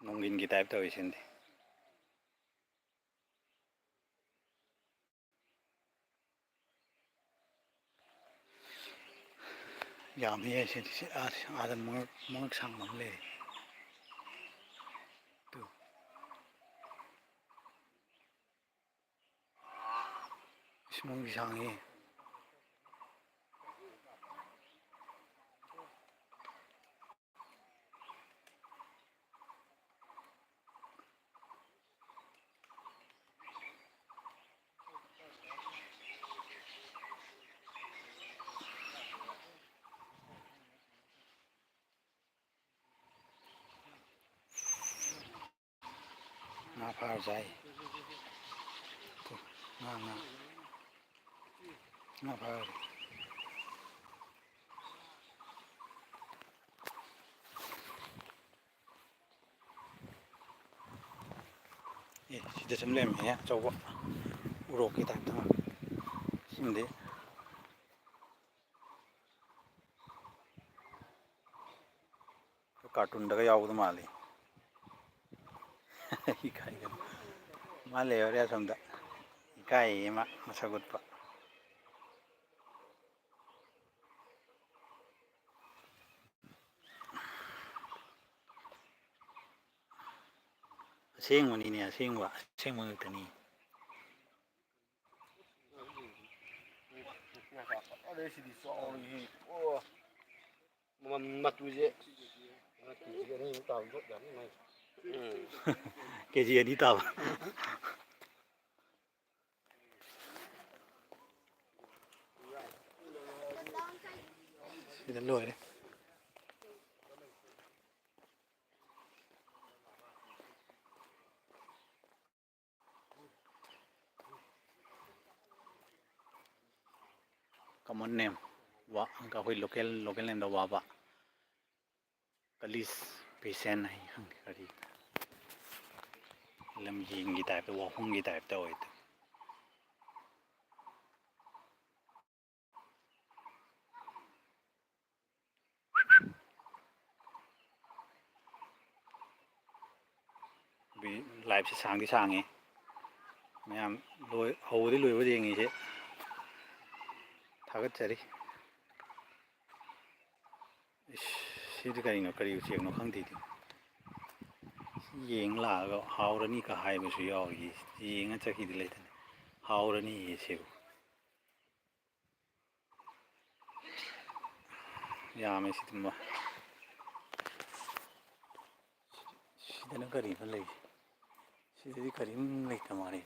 ꯅꯣꯡꯏꯟꯒꯤ ꯇꯥꯏꯞ ꯇꯧꯋꯤ ꯁꯤꯅꯗꯤ ꯌꯥꯝꯃꯤꯍꯦ ꯁꯤꯗꯤ ꯑꯥꯗ ꯃꯉꯛ ꯁꯥꯡꯕ ꯑꯃ ꯂꯩꯔꯤ ꯇꯨ ꯏꯁ ꯃꯉꯛꯇꯤ ꯁꯥꯡꯉꯤꯍꯦ ꯉꯥ ꯐꯥꯔ ꯆꯥꯏ ꯉꯥ ꯐꯥꯔ ꯁꯤꯗ ꯁꯨꯝ ꯂꯩꯔꯝꯃꯤꯍꯦ ꯑꯆꯧꯕ ꯎꯔꯣꯛꯀꯤ ꯇꯥꯏꯞꯇ ꯁꯤꯃꯗꯤ ꯀꯥꯔꯇꯨꯟꯗꯒ ꯌꯥꯎꯕꯗꯣ ꯃꯥꯜꯂꯤ ꯏꯀꯥꯏꯒꯅꯨ ꯃꯥ ꯂꯩꯍꯧꯔꯦ ꯑꯁꯣꯝꯗ ꯏꯀꯥꯏꯌꯦ ꯃꯥ ꯃꯁꯛ ꯎꯠꯄ ꯑꯁꯦꯡꯕꯅꯤꯅꯦ ꯑꯁꯦꯡꯕ ꯉꯥꯛꯇꯅꯤ ꯁꯤꯗꯤ ꯆꯥꯎꯔꯤꯍꯦ ꯑꯣ ꯃꯇꯨꯁꯦ ꯀꯦꯖꯤ ꯑꯅꯤꯃꯨꯛ ꯇꯥꯕ ꯌꯥꯅꯤ ꯀꯦꯖꯤ 2 ꯇꯥꯕ ꯁꯤꯗ ꯂꯣꯏꯔꯦ common name ꯑꯩꯈꯣꯏ ꯂꯣꯀꯦꯜ ꯅꯦꯝꯗ ꯋꯥꯕ ꯀꯂꯤꯁ ꯄꯦꯁꯦꯟ ꯍꯥꯏ ꯈꯪꯗꯦ ꯀꯔꯤ ꯂꯝꯌꯦꯡꯒꯤ ꯇꯥꯏꯞꯇ ꯋꯥꯍꯨꯝꯒꯤ ꯇꯥꯏꯞꯇ ꯑꯣꯏꯗ ꯂꯥꯏꯐꯁꯦ ꯁꯥꯡꯗꯤ ꯁꯥꯡꯉꯤ ꯃꯌꯥꯝ ꯍꯧꯕꯗꯤ ꯂꯣꯏꯕ ꯌꯦꯡꯉꯤꯁꯦ ꯊꯥꯒꯠꯆꯔꯤ ꯁꯤꯗꯤ ꯀꯔꯤꯅꯣ ꯀꯔꯤ ꯎꯆꯦꯛꯅꯣ ꯈꯪꯗꯦ ꯌꯦꯡ ꯂꯥꯛꯑꯒ ꯍꯥꯎꯔꯅꯤꯒ ꯍꯥꯏꯕꯁꯨ ꯌꯥꯎꯔꯤ ꯌꯦꯡꯉ ꯆꯠꯈꯤꯗꯤ ꯂꯩꯇꯅ ꯍꯥꯎꯔꯅꯤ ꯁꯤꯕꯨ ꯌꯥꯝꯃꯦ ꯁꯤꯗꯨꯃ ꯁꯤꯗꯅ ꯀꯔꯤꯅꯣ ꯂꯩꯔꯤ ꯁꯤꯗꯗꯤ ꯀꯔꯤꯝ ꯂꯩꯇ ꯃꯥꯜꯂꯤ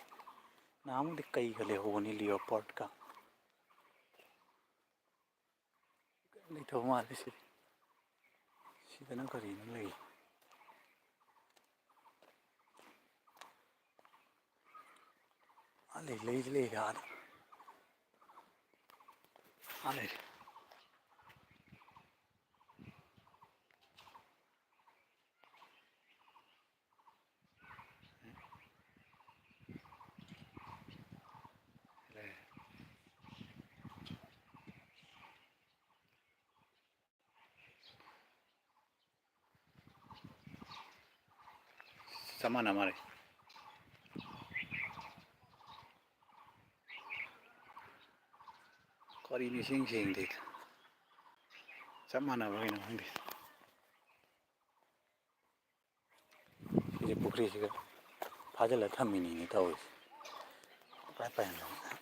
ꯅꯍꯥꯟꯃꯨꯛꯇꯤ ꯀꯩꯒ ꯂꯩꯍꯧꯕꯅꯤ ꯂꯤꯌꯣꯄꯣꯠꯀ ꯂꯩꯇꯕ ꯃꯥꯜꯂꯤ ꯁꯤꯗꯅ ꯀꯔꯤꯅꯣ ꯂꯩ ꯂꯩꯗꯤ ꯂꯩꯔꯦ ꯑꯥꯗ ꯂꯩꯔꯦ ꯆꯞ ꯃꯥꯟꯅ ꯃꯥꯜꯂꯦ ꯀꯔꯤꯅꯣ ꯏꯁꯦꯡ ꯁꯦꯡꯗꯦ ꯆꯞ ꯃꯥꯟꯅꯕ ꯀꯩꯅꯣ ꯈꯪꯗꯦ ꯁꯤꯁꯦ ꯄꯨꯈ꯭ꯔꯤꯁꯤꯒ ꯐꯥꯖꯤꯜꯂ ꯊꯝꯃꯤꯅꯤꯅꯦ ꯇꯧꯔꯤꯁꯦ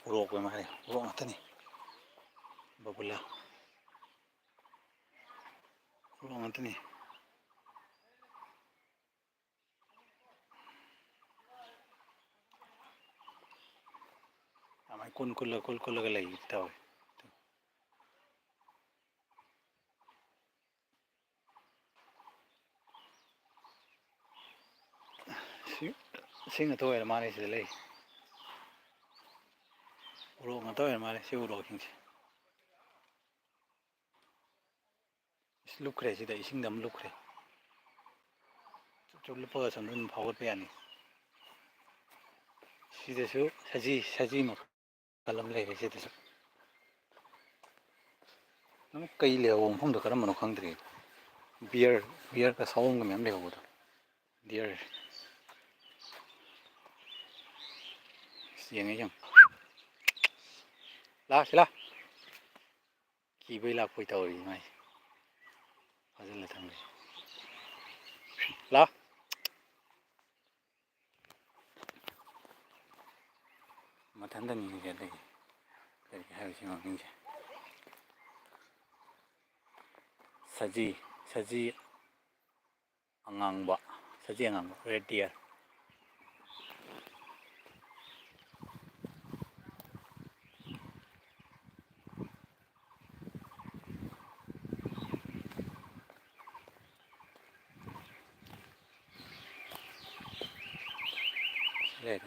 ꯎꯔꯣꯛ ꯑꯣꯏ ꯃꯥꯜꯂꯦ ꯎꯔꯣꯛ ꯉꯥꯛꯇꯅꯤ ꯕꯕꯨꯂꯥ ꯎꯔꯣꯛ ꯉꯥꯛꯇꯅꯤ ꯑꯗꯨꯃꯥꯏꯅ ꯀꯨꯜꯂꯒ ꯂꯩ ꯇꯧꯋꯦ ꯁꯤ ꯉꯥꯛꯇ ꯑꯣꯏꯔ ꯃꯥꯜꯂꯦ ꯁꯤꯗ ꯂꯩ ꯎꯔꯣꯛ ꯉꯥꯛꯇ ꯑꯣꯏꯔ ꯃꯥꯜꯂꯦ ꯁꯤ ꯎꯔꯣꯛꯁꯤꯡꯁꯦ ꯂꯨꯞꯈ꯭ꯔꯦ ꯁꯤꯗ ꯏꯁꯤꯡꯗ ꯑꯃ ꯂꯨꯞꯈ꯭ꯔꯦ ꯆꯨꯞ ꯂꯨꯞꯄꯒ ꯁꯣꯝꯗ ꯑꯗꯨꯝ ꯐꯥꯎꯒꯠꯄ ꯌꯥꯅꯤ ꯁꯤꯗꯁꯨ ꯁꯖꯤ ꯃꯈꯜ ꯑꯃ ꯂꯩꯔꯦ ꯁꯤꯗꯁꯨ ꯅꯪ ꯀꯩ ꯂꯩꯍꯧꯕ ꯃꯐꯝꯗꯣ ꯀꯔꯝꯕꯅꯣ ꯈꯪꯗ꯭ꯔꯤ ꯕꯤꯌꯔꯒ ꯁꯥꯋꯣꯝꯒ ꯃꯌꯥꯝ ꯂꯩꯍꯧꯕꯗꯣ ꯗꯤꯌꯔ ꯌꯦꯡꯉꯦ ꯌꯦꯡꯉꯣ ꯂꯥꯛ ꯀꯤꯕꯣꯏ ꯂꯥꯛꯄꯣꯏ ꯇꯧꯔꯤ ꯃꯥꯏꯁꯦ ꯐꯥꯖꯤꯜꯂ ꯊꯝꯃꯦ ꯂꯥꯛ ꯃꯊꯟꯇꯅꯤꯁꯦ ꯑꯗꯒꯤ ꯀꯔꯤ ꯍꯥꯏꯕꯁꯤ ꯃꯃꯤꯡꯁꯦ ꯁꯖꯤ ꯑꯉꯥꯡꯕ ꯔꯦꯠ ꯗꯤꯌꯔ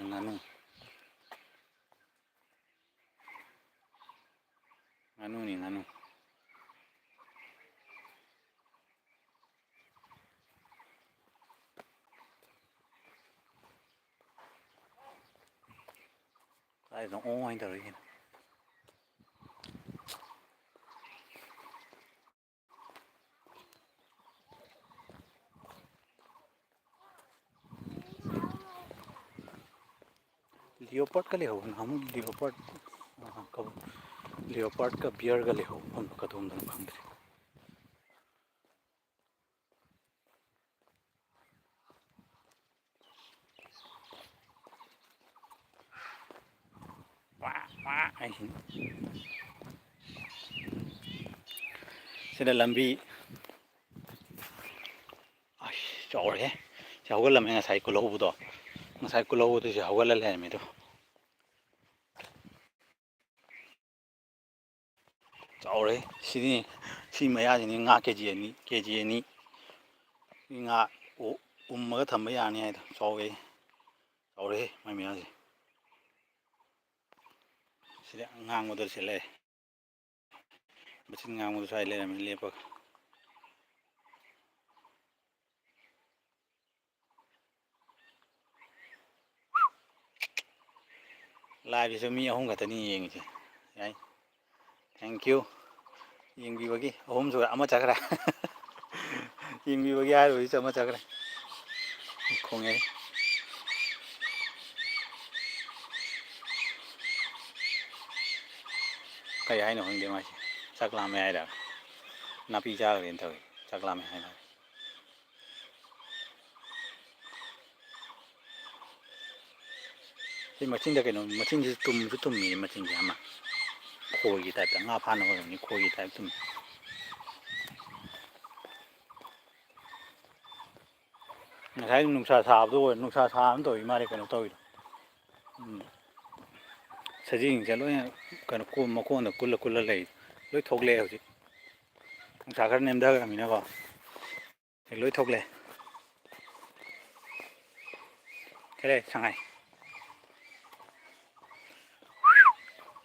ꯉꯥꯅꯨ ꯉꯥꯅꯨ ꯀꯥꯏꯗꯅꯣ ꯑꯣꯟ ꯇꯧꯔꯤꯁꯤꯅ ꯂꯤꯌꯣꯄꯣꯠꯀ ꯂꯩꯍꯧꯕꯅꯦ ꯅꯍꯥꯟꯃꯨꯛ ꯂꯤꯌꯣꯄꯥꯔꯠꯀ ꯕꯤꯌꯔꯒ ꯂꯩꯍꯧꯕ ꯃꯐꯝꯗꯣ ꯀꯗꯣꯝꯗꯅꯣ ꯈꯪꯗ꯭ꯔꯦ ꯍꯥꯏꯁꯤꯅꯤ ꯁꯤꯗ ꯂꯝꯕꯤ ꯆꯥꯎꯔꯦꯍꯦ ꯁꯤ ꯍꯧꯒꯠꯂꯝꯃꯦ ꯉꯁꯥꯏ ꯀꯨꯜꯍꯧꯕꯗꯣ ꯁꯤ ꯍꯧꯒꯠꯂ ꯂꯩꯔꯝꯃꯦꯗꯣ ꯆꯥꯎꯔꯦ ꯁꯤ ꯃꯌꯥꯁꯤꯅꯤ ꯉꯥ ꯀꯦꯖꯤ ꯑꯅꯤ ꯉꯥ ꯎꯝꯃꯒ ꯊꯝꯕ ꯌꯥꯔꯅꯤ ꯍꯥꯏꯗꯣ ꯆꯥꯎꯔꯦꯍꯦ ꯃꯥꯏ ꯃꯌꯥꯁꯦ ꯁꯤꯗ ꯑꯉꯥꯡꯕꯗ ꯁꯤꯠꯂꯛꯑꯦ ꯃꯆꯤꯟ ꯉꯥꯡꯕꯗꯨ ꯁ꯭ꯋꯥꯏ ꯂꯩꯔꯝꯃꯤ ꯂꯦꯞꯄꯒ ꯂꯥꯏꯚꯁꯤꯁꯨ ꯃꯤ ꯑꯍꯨꯝ ꯈꯛꯇꯅꯤ ꯌꯦꯡꯉꯤꯁꯦ ꯌꯥꯏ ꯊꯦꯡꯀ꯭ꯌꯨ ꯌꯦꯡꯕꯤꯕꯒꯤ ꯑꯍꯨꯝ ꯁꯨꯔꯦ ꯑꯃ ꯆꯠꯈ꯭ꯔꯦ ꯌꯦꯡꯕꯤꯕꯒꯤ ꯍꯥꯏꯔꯨꯕꯒꯤꯁꯨ ꯑꯃ ꯆꯠꯈ꯭ꯔꯦ ꯈꯣꯡꯉꯦ ꯀꯩ ꯍꯥꯏꯅꯣ ꯈꯪꯗꯦ ꯃꯥꯁꯦ ꯆꯥꯛ ꯂꯥꯝꯃꯦ ꯍꯥꯏꯔ ꯅꯥꯄꯤ ꯆꯥꯈ꯭ꯔꯦꯅ ꯇꯧꯏ ꯆꯥꯛ ꯂꯥꯝꯃꯦ ꯍꯥꯏꯅ ꯁꯤ ꯃꯆꯤꯟꯗ ꯀꯩꯅꯣ ꯃꯆꯤꯟꯁꯤ ꯇꯨꯝꯁꯨ ꯇꯨꯝꯃꯤ ꯃꯆꯤꯟꯁꯦ ꯑꯃ ꯈꯣꯏꯒꯤ ꯇꯥꯏꯞꯇ ꯉꯥ ꯐꯥꯅꯕ ꯑꯣꯏꯔꯝꯅꯤ ꯈꯣꯏꯒꯤ ꯇꯥꯏꯞ ꯇꯨꯝꯃꯤ ꯉꯁꯥꯏ ꯅꯨꯡꯁꯥ ꯁꯥꯕꯗꯣ ꯑꯣꯏ ꯅꯨꯡꯁꯥ ꯁꯥꯕꯅ ꯇꯧꯋꯤ ꯃꯥꯜꯂꯦ ꯀꯩꯅꯣ ꯇꯧꯋꯤꯗꯣ ꯁꯖꯤꯁꯤꯡꯁꯦ ꯂꯣꯏꯅ ꯀꯩꯅꯣ ꯃꯀꯣꯟꯗ ꯀꯨꯜꯂ ꯀꯨꯜꯂ ꯂꯩ ꯂꯣꯏ ꯊꯣꯛꯂꯛꯑꯦ ꯍꯧꯖꯤꯛ ꯅꯨꯡꯁꯥ ꯈꯔ ꯅꯦꯝꯊꯈ꯭ꯔꯃꯤꯅꯀꯣ ꯂꯣꯏ ꯊꯣꯛꯂꯛꯑꯦ ꯈꯔꯦ ꯁꯉꯥꯏ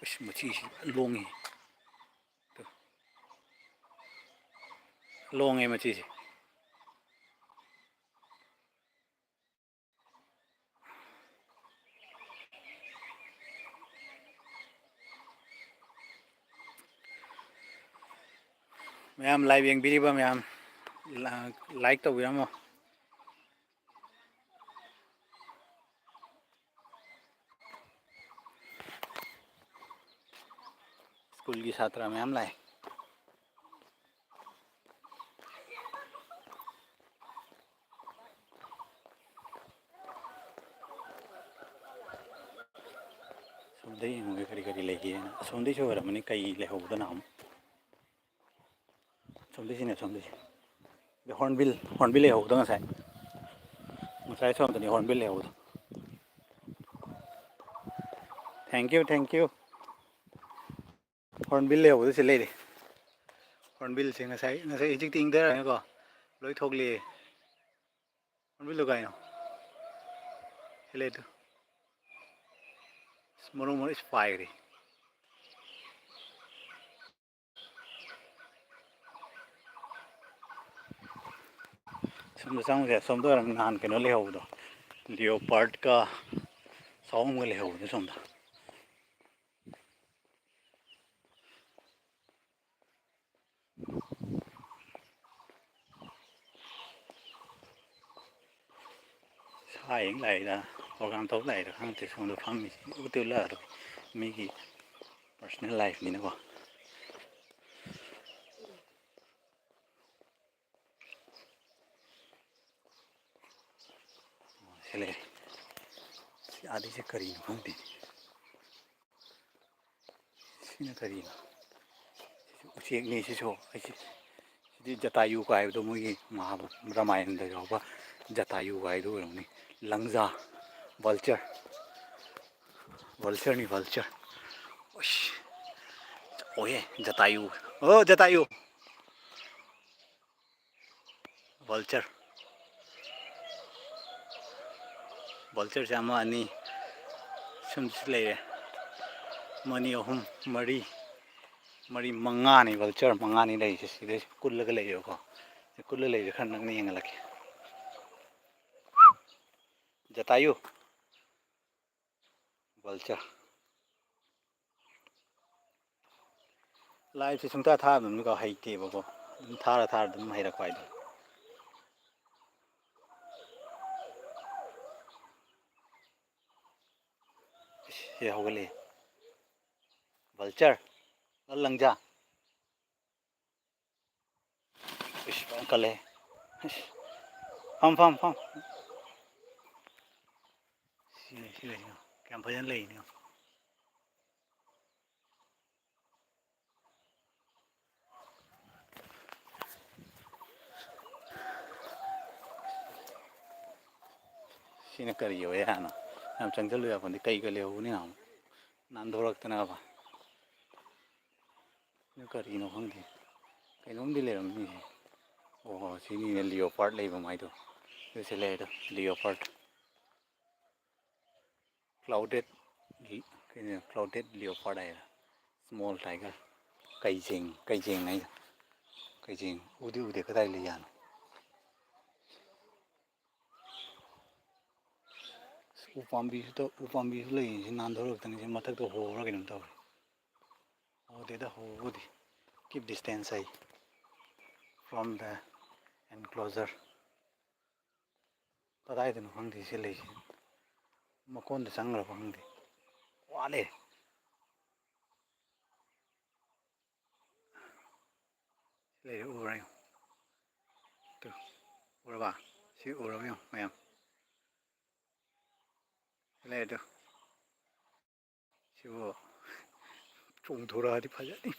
ꯑꯁ ꯃꯆꯤꯁꯤ ꯂꯣꯡꯉꯤ ꯂꯣꯡꯉꯦ ꯃꯆꯤꯁꯦ ꯃꯌꯥꯝ ꯂꯥꯏꯚ ꯌꯦꯡꯕꯤꯔꯤꯕ ꯃꯌꯥꯝ ꯂꯥꯏꯛ ꯇꯧꯕꯤꯔꯝꯃꯣ ꯁ꯭ꯀꯨꯜꯒꯤ ꯁꯥꯇ꯭ꯔ ꯃꯌꯥꯝ ꯂꯥꯛꯑꯦ ꯑꯁꯣꯝꯗ ꯌꯦꯡꯉꯨꯒꯦ ꯀꯔꯤ ꯀꯔꯤ ꯂꯩꯒꯦꯅ ꯑꯁꯣꯝꯗꯩꯁꯨ ꯑꯣꯏꯔꯝꯃꯅꯤ ꯀꯩ ꯂꯩꯍꯧꯕꯗꯅ ꯑꯃꯨꯛ ꯁꯣꯝꯗꯩꯁꯤꯅꯦ ꯁꯣꯝꯗꯩꯁꯤ ꯍꯣꯔꯟꯕꯤꯜ ꯂꯩꯍꯧꯕꯗꯣ ꯉꯁꯥꯏ ꯁꯣꯝꯗꯅꯤ ꯍꯣꯔꯟꯕꯤꯜ ꯂꯩꯍꯧꯕꯗꯣ ꯊꯦꯡꯀ꯭ꯌꯨ ꯍꯣꯔꯟꯕꯤꯜ ꯂꯩꯍꯧꯕꯗꯣ ꯁꯤ ꯂꯩꯔꯦ ꯍꯣꯔꯟꯕꯤꯜꯁꯦ ꯉꯁꯥꯏ ꯍꯧꯖꯤꯛꯇꯤ ꯏꯪꯊꯔꯒꯀꯣ ꯂꯣꯏ ꯊꯣꯛꯂꯛꯑꯦ ꯍꯣꯔꯟꯕꯤꯜꯗꯣ ꯀꯥꯏꯅꯣ ꯁꯤ ꯂꯩꯗꯣ ꯃꯔꯨ ꯄꯥꯏꯈ꯭ꯔꯦ ꯁꯣꯝꯗ ꯆꯪꯉꯨꯁꯦ ꯁꯣꯝꯗ ꯑꯣꯏꯔꯝꯅꯤ ꯅꯍꯥꯟ ꯀꯩꯅꯣ ꯂꯩꯍꯧꯕꯗꯣ ꯂꯤꯑꯣꯄꯥꯔꯠꯀ ꯁꯥꯑꯣꯝꯒ ꯂꯩꯍꯧꯕꯗꯣ ꯁꯣꯝꯗ ꯁꯥ ꯌꯦꯡ ꯂꯥꯛꯏꯔ ꯄ꯭ꯔꯣꯒꯥꯝ ꯇꯧ ꯂꯥꯛꯏꯔ ꯈꯪꯗꯦ ꯁꯣꯝꯗ ꯐꯝꯃꯤꯁꯤ ꯎꯠꯂꯛꯑꯔꯣꯏ ꯃꯤꯒꯤ ꯄꯥꯔꯁꯣꯅꯦꯜ ꯂꯥꯏꯐꯅꯤꯅꯀꯣ ꯁꯤ ꯂꯩꯔꯦ ꯁꯤ ꯑꯥꯗꯩꯁꯦ ꯀꯔꯤꯅꯣ ꯈꯪꯗꯦ ꯁꯤꯅ ꯀꯔꯤꯅꯣ ꯎꯆꯦꯛꯅꯤ ꯁꯤꯁꯨ ꯑꯩꯁꯤ ꯁꯤꯗꯤ ꯖꯇꯥꯌꯨꯒ ꯍꯥꯏꯕꯗꯣ ꯃꯣꯏꯒꯤ ꯔꯥꯃꯥꯌꯟꯗ ꯌꯥꯎꯕ ꯖꯇꯥꯌꯨꯒ ꯍꯥꯏꯗꯣ ꯑꯣꯏꯔꯝꯒꯅꯤ ꯂꯪꯖꯥ ꯚꯜꯆꯔꯅꯤ ꯚꯜꯆꯔ ꯑꯁ ꯑꯣꯍꯦ ꯖꯇꯥꯌꯨ ꯑꯣ ꯖꯇꯥꯌꯨ ꯚꯜꯆꯔꯁꯦ ꯑꯃ ꯑꯅꯤ ꯁꯨꯝꯁꯨ ꯂꯩꯔꯦ ꯑꯃ ꯑꯅꯤ ꯑꯍꯨꯝ ꯃꯔꯤ ꯃꯉꯥꯅꯤ ꯚꯜꯆꯔ ꯃꯉꯥꯅꯤ ꯂꯩꯔꯤꯁꯦ ꯁꯤꯗꯩ ꯀꯨꯜꯂꯒ ꯂꯩꯌꯦꯕꯀꯣ ꯀꯨꯜꯂ ꯂꯩꯔꯤꯁꯦ ꯈꯔ ꯅꯛꯅ ꯌꯦꯡꯍꯜꯂꯛꯀꯦ ꯖꯇꯥꯌꯨ ꯚꯜꯆꯔ ꯂꯥꯏꯚꯁꯦ ꯁꯨꯡꯊꯥ ꯊꯥꯗꯕꯅꯤꯀꯣ ꯍꯩꯇꯦꯕꯀꯣ ꯑꯗꯨꯝ ꯊꯥꯔ ꯑꯗꯨꯝ ꯍꯩꯔꯛꯄ ꯍꯥꯏꯗꯣ ꯁꯤ ꯍꯧꯒꯠꯂꯛꯑꯦ ꯚꯜꯆꯔ ꯂꯪꯖꯥ ꯏꯁ ꯐꯖꯅ ꯀꯜꯂꯦ ꯐꯝ ꯁꯤ ꯂꯩ ꯀꯌꯥꯝ ꯐꯖꯅ ꯂꯩꯅꯤ ꯁꯤꯅ ꯀꯔꯤ ꯑꯣꯏ ꯍꯥꯟꯅ ꯌꯥꯝ ꯆꯪꯁꯤꯜꯂꯨ ꯌꯥꯄꯣꯟꯇꯦ ꯀꯩꯒ ꯂꯩꯍꯧꯕꯅꯤ ꯅꯍꯥꯟꯃꯨꯛ ꯅꯥꯟꯊꯣꯔꯛꯇꯅꯕ ꯁꯤꯅ ꯀꯔꯤꯅꯣ ꯈꯪꯗꯦ ꯀꯩꯅꯣꯝꯗꯤ ꯂꯩꯔꯝꯅꯤꯁꯦ ꯑꯣ ꯁꯤꯅꯤꯅꯦ ꯂꯤꯑꯣꯄꯥꯔꯠ ꯂꯩꯕ ꯃꯥꯏꯗꯣ ꯁꯤ ꯂꯩꯔꯦꯗꯣ ꯂꯤꯑꯣꯄꯥꯔꯠ ꯀ꯭ꯂꯥꯎꯗꯦꯠ ꯂꯤꯑꯣꯄꯥꯔꯠ ꯍꯥꯏꯔ ꯁ꯭ꯃꯣꯜ ꯇꯥꯏꯒꯔ ꯀꯩꯖꯦꯡ ꯍꯥꯏꯗꯣ ꯀꯩꯖꯦꯡ ꯎꯗꯦ ꯀꯗꯥꯏ ꯂꯩ ꯖꯥꯠꯅꯣ ꯎꯄꯥꯝꯕꯤꯁꯨ ꯂꯩ ꯁꯤ ꯅꯥꯟꯊꯣꯔꯛꯇꯅꯤ ꯁꯤ ꯃꯊꯛꯇ ꯍꯣꯕ꯭ꯔꯥ ꯀꯩꯅꯣꯝ ꯇꯧꯋꯦ ꯍꯣꯗꯦꯗ ꯍꯣꯕꯨꯗꯤ keep distance hay from the enclosure कदाइदनो खंदे से लेसे मकोन चंग्रा खंदे वाले ले उरा तो उरबा सी उरबयो मयम ले तो सिबो चोंथोरादि फजानी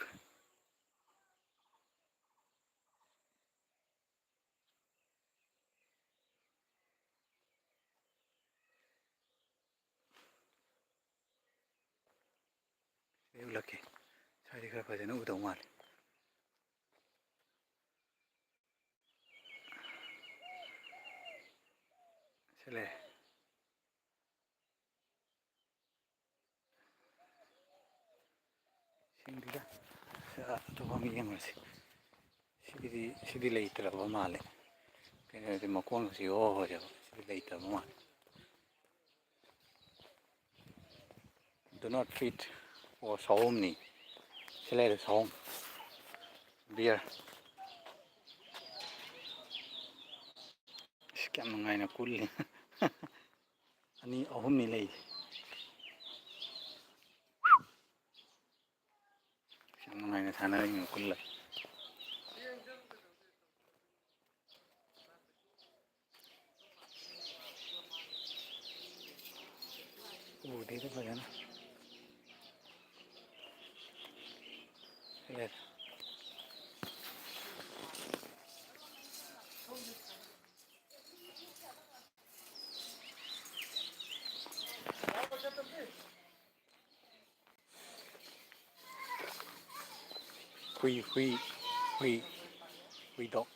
लके सारी खरा फजने उदौ माले चले सिंगीदा तो हम ये मर्सी सिदी लेइतरबा माले कने मकोन सी हो जाबा सिदी लेइतरबा माले do not feed or saum ni selere saum beer scam ngai na kulli ani ahum ni lei scam ngai na thana ni kulla de to bajana selere hui dog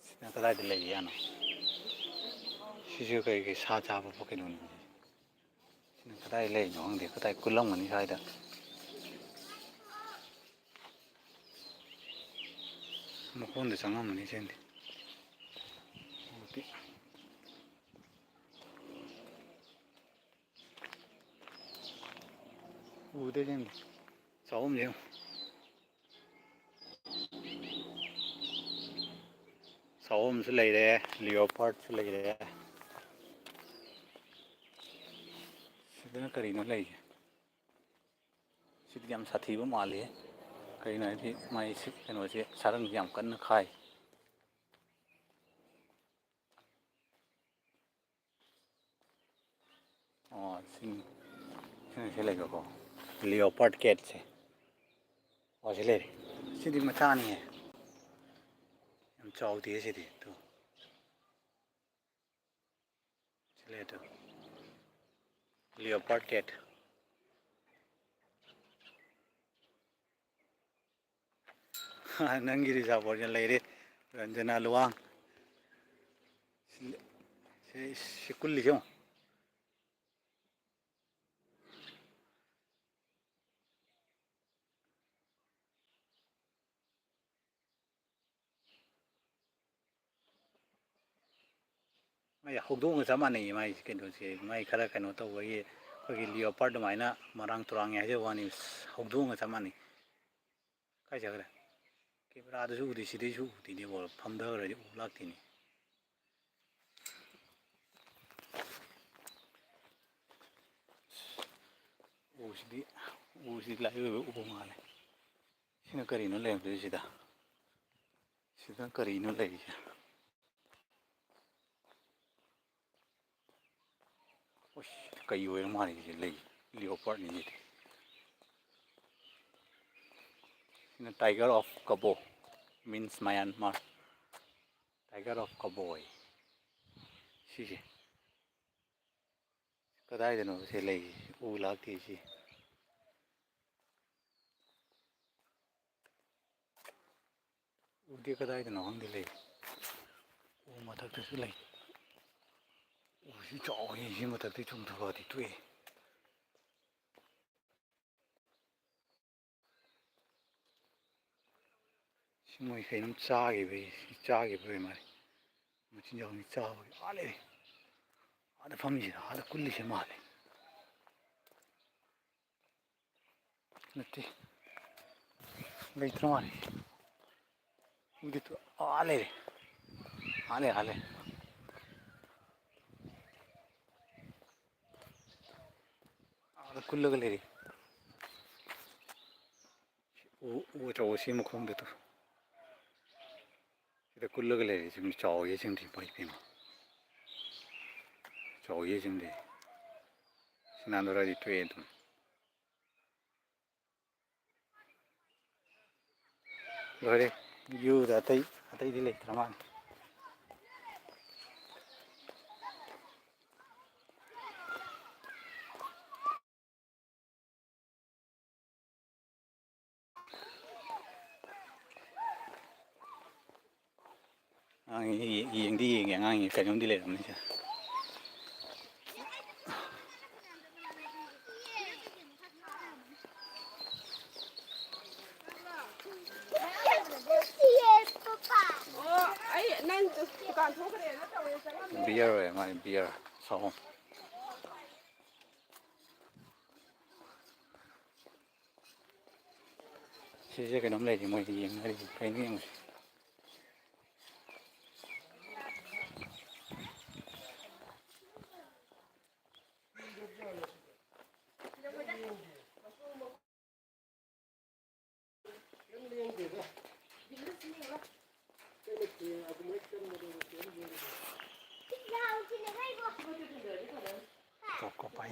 sina kadai de lei yana sisu kai sa cha ba pokeno ni sina kadai lei no angde kadai kulam ngani saida mukon de sangam ni sendi ude sendi saum je saum su lei re leopard su lei re sidana kari no lei sid yam sathi ba male kai na thi mai sik kano se sarang yam kan khai sin se lei ko leopard cat se o se lei sidi macha ni hai yam chau de se de to se lei to leopard cat नंगी रिजर्व लेरे रंजना लुआंग से कुल्ली जो मैं हौदों चप माने माई कनो से माई खरा कनो तौबगी अखोगी लियोपार्ड माइना मरांग तुरांग हाजे वानी हौदों चप माने काय जगरे केमरादसु उदि सिदैसु उदिनि बोल फमदगरदि उलाक्तिनि उसिदी लाइ उबो माले सिना करिनो लेबदे सिदा करिनो लेइ कई ओयर मारे लेइ लियोपार्ड नि in the tiger of Kabo means Myanmar tiger of Kaboy si kadai de no se lei u lakti si ude kadai de no hang de lei u mathak te su lei u si chaw hi si mathak te chung thwa di tue ꯃꯣꯏ ꯀꯩꯅꯣꯝ ꯆꯥꯈꯤꯕꯩ ꯃꯥꯜꯂꯦ ꯃꯆꯤꯟꯖꯥꯛꯅꯤ ꯆꯥꯕꯒꯤ ꯂꯩꯔꯦ ꯑꯥꯗ ꯐꯝꯃꯤꯁꯤꯗ ꯑꯥꯗ ꯀꯨꯜꯂꯤꯁꯦ ꯃꯥꯜꯂꯦ ꯅꯠꯇꯦ ꯂꯩꯇ꯭ꯔ ꯃꯥꯜꯂꯦ ꯂꯩꯔꯦ ꯂꯩꯔꯦ ꯑꯥꯗ ꯀꯨꯜꯂꯒ ꯂꯩꯔꯤ ꯎ ꯑꯆꯧꯕ ꯁꯤ ꯃꯈꯣꯡꯗꯨꯗ ꯁꯤꯗ ꯀꯨꯜꯂꯒ ꯂꯩꯔꯤ ꯁꯤ ꯆꯥꯎꯋꯦ ꯁꯤꯡꯗꯤ ꯃꯣꯏ ꯄꯤꯃ ꯆꯥꯎꯋꯦ ꯁꯤꯡꯗꯤ ꯁꯤꯅꯥꯟꯗꯣꯔꯗꯤ ꯊꯣꯛꯑꯦ ꯑꯗꯨꯝ ꯂꯣꯏꯔꯦ ꯚ꯭ꯌꯨꯗ ꯑꯇꯩꯗꯤ ꯂꯩꯇ꯭ꯔ ꯃꯥꯜꯂꯦ ꯌꯦꯡꯗꯤ ꯌꯦꯡꯉꯦ ꯑꯉꯥꯡꯒꯤ ꯀꯩꯅꯣꯝꯗꯤ ꯂꯩꯔꯝꯅꯤ ꯁꯤꯗ ꯕꯤꯌꯔ ꯑꯣꯏꯔꯦ ꯃꯥꯒꯤ ꯕꯤꯌꯔ ꯁꯑꯣꯝ ꯁꯤꯁꯦ ꯀꯩꯅꯣꯝ ꯂꯩꯔꯤ ꯃꯣꯏꯗꯤ ꯌꯦꯡꯅꯔꯤꯁꯤ ꯀꯩꯅꯣ ꯌꯦꯡꯉꯨꯁꯤ ꯀꯣꯄꯥꯏ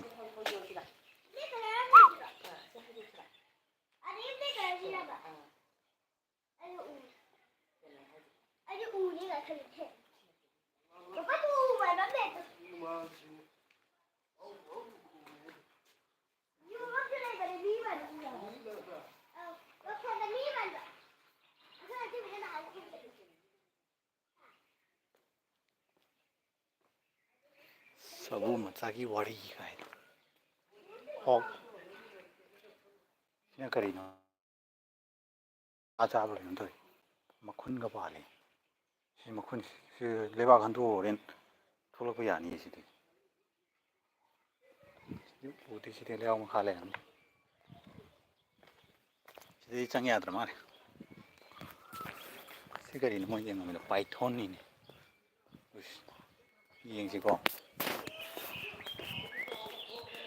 ꯁꯥꯃꯨ ꯃꯆꯥꯒꯤ ꯋꯥꯔꯤ ꯀꯥꯏꯅ ꯍꯣꯛ ꯁꯤꯅ ꯀꯔꯤꯅꯣ ꯆꯥꯕ꯭ꯔꯥ ꯀꯩꯅꯣꯝ ꯇꯧꯏ ꯃꯈꯨꯟꯒ ꯄꯥꯜꯂꯤ ꯁꯤ ꯃꯈꯨꯟ ꯁꯤ ꯂꯩꯕꯥꯛ ꯍꯟꯗꯣꯛꯑ ꯍꯣꯔꯦꯟ ꯊꯣꯛꯂꯛꯄ ꯌꯥꯅꯤꯌꯦ ꯁꯤꯗꯤ ꯎꯗꯦ ꯁꯤꯗꯤ ꯂꯩꯕꯥꯛ ꯃꯈꯥ ꯂꯩꯔꯝꯅꯤ ꯁꯤꯗꯤ ꯆꯪ ꯌꯥꯗ꯭ꯔ ꯃꯥꯜꯂꯦ ꯁꯤ ꯀꯔꯤꯅꯣ ꯃꯣꯏ ꯌꯦꯡꯉꯝꯃꯤꯗꯣ ꯄꯥꯏꯊꯣꯟꯅꯤꯅꯦ ꯌꯦꯡꯁꯤꯀꯣ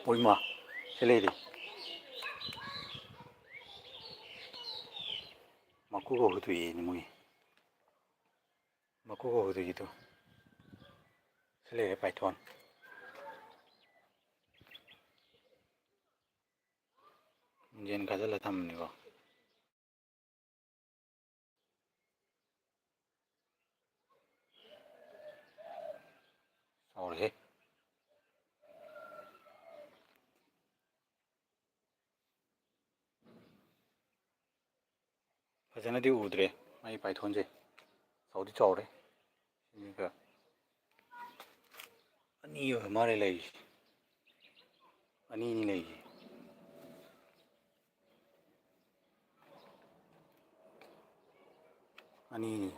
ꯍꯣꯏꯃꯥ ꯁꯤ ꯂꯩꯔꯦ ꯃꯀꯨꯒ ꯍꯨꯠꯇꯣꯛꯑꯦꯅꯦ ꯃꯣꯏ ꯃꯀꯨꯒ ꯍꯨꯠꯇꯣꯛꯏꯗꯣ ꯁꯤ ꯂꯩꯔꯦ ꯄꯥꯏꯊꯣꯟ ꯌꯦꯟ ꯈꯥꯖꯤꯜꯂ ꯊꯝꯕꯅꯤꯀꯣ ꯆꯥꯎꯔꯦꯍꯦ ꯐꯖꯅꯗꯤ ꯎꯗ꯭ꯔꯦ ꯃꯥꯒꯤ ꯄꯥꯏꯊꯣꯟꯁꯦ ꯆꯥꯎꯗꯤ ꯆꯥꯎꯔꯦ ꯁꯤꯒ ꯑꯅꯤ ꯑꯣꯏꯔ ꯃꯥꯜꯂꯦ ꯂꯩꯔꯤꯁꯦ ꯑꯅꯤꯅꯤ ꯂꯩꯔꯤꯁꯦ ꯑꯅꯤꯅꯤ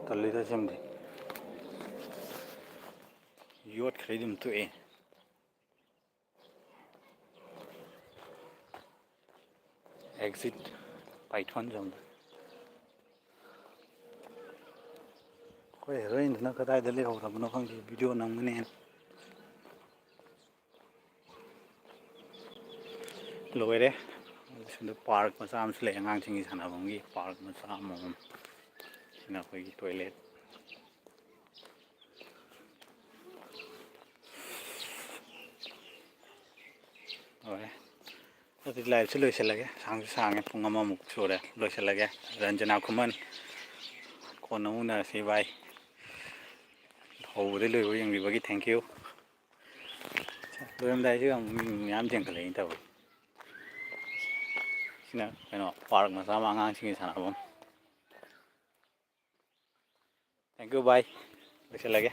ꯇꯜꯂꯤꯗ ꯁꯤꯃꯗꯤ ꯌꯣꯠꯈ꯭ꯔꯗꯤ ꯑꯗꯨꯝ ꯇꯣꯛꯑꯦ ꯑꯦꯛꯖꯤꯠ ꯄꯥꯏꯊꯣꯟ ꯖꯣꯟ ꯑꯩꯈꯣꯏ ꯍꯦꯔꯣꯏꯟꯗꯨꯅ ꯀꯗꯥꯏꯗ ꯂꯩꯍꯧꯔꯕꯅꯣ ꯈꯪꯗꯦ ꯚꯤꯗꯤꯑꯣ ꯅꯝꯒꯅꯦꯅ ꯂꯣꯏꯔꯦ ꯁꯤꯗ ꯄꯥꯔꯛ ꯃꯆꯥ ꯑꯃꯁꯨ ꯂꯩ ꯑꯉꯥꯡꯁꯤꯡꯒꯤ ꯁꯥꯟꯅꯐꯝꯒꯤ ꯄꯥꯔꯛ ꯃꯆꯥ ꯑꯃꯃꯝ ꯁꯤꯅ ꯑꯩꯈꯣꯏꯒꯤ ꯇꯣꯏꯂꯦꯠ ꯂꯣꯏꯔꯦ ꯑꯗꯨꯗꯤ ꯂꯥꯏꯚꯁꯨ ꯂꯣꯏꯁꯤꯜꯂꯒꯦ ꯁꯥꯡꯁꯨ ꯁꯥꯡꯉꯦ ꯄꯨꯡ ꯑꯃꯃꯨꯛ ꯁꯨꯔꯦ ꯂꯣꯏꯁꯤꯜꯂꯒꯦ ꯔꯟꯖꯅꯥ ꯈꯨꯃꯟ ꯀꯣꯟꯅ ꯑꯃꯨꯛ ꯎꯅꯔꯁꯤ ꯕꯥꯏ ꯍꯧꯕꯗꯩ ꯂꯣꯏꯕ ꯌꯦꯡꯕꯤꯕꯒꯤ ꯊꯦꯡꯀ꯭ꯌꯨ ꯂꯣꯏꯔꯝꯗꯥꯏꯁꯤꯒ ꯑꯃꯨꯛ ꯃꯤ ꯃꯌꯥꯝ ꯆꯦꯟꯈꯠꯂꯛꯏꯅ ꯇꯧꯋꯤ ꯁꯤꯅ ꯀꯩꯅꯣ ꯄꯥꯔꯛ ꯃꯆꯥ ꯑꯃ ꯑꯉꯥꯡꯁꯤꯡꯒꯤ ꯁꯥꯟꯅꯐꯝ ꯊꯦꯡꯀ꯭ꯌꯨ ꯕꯥꯏ ꯂꯣꯏꯁꯤꯜꯂꯒꯦ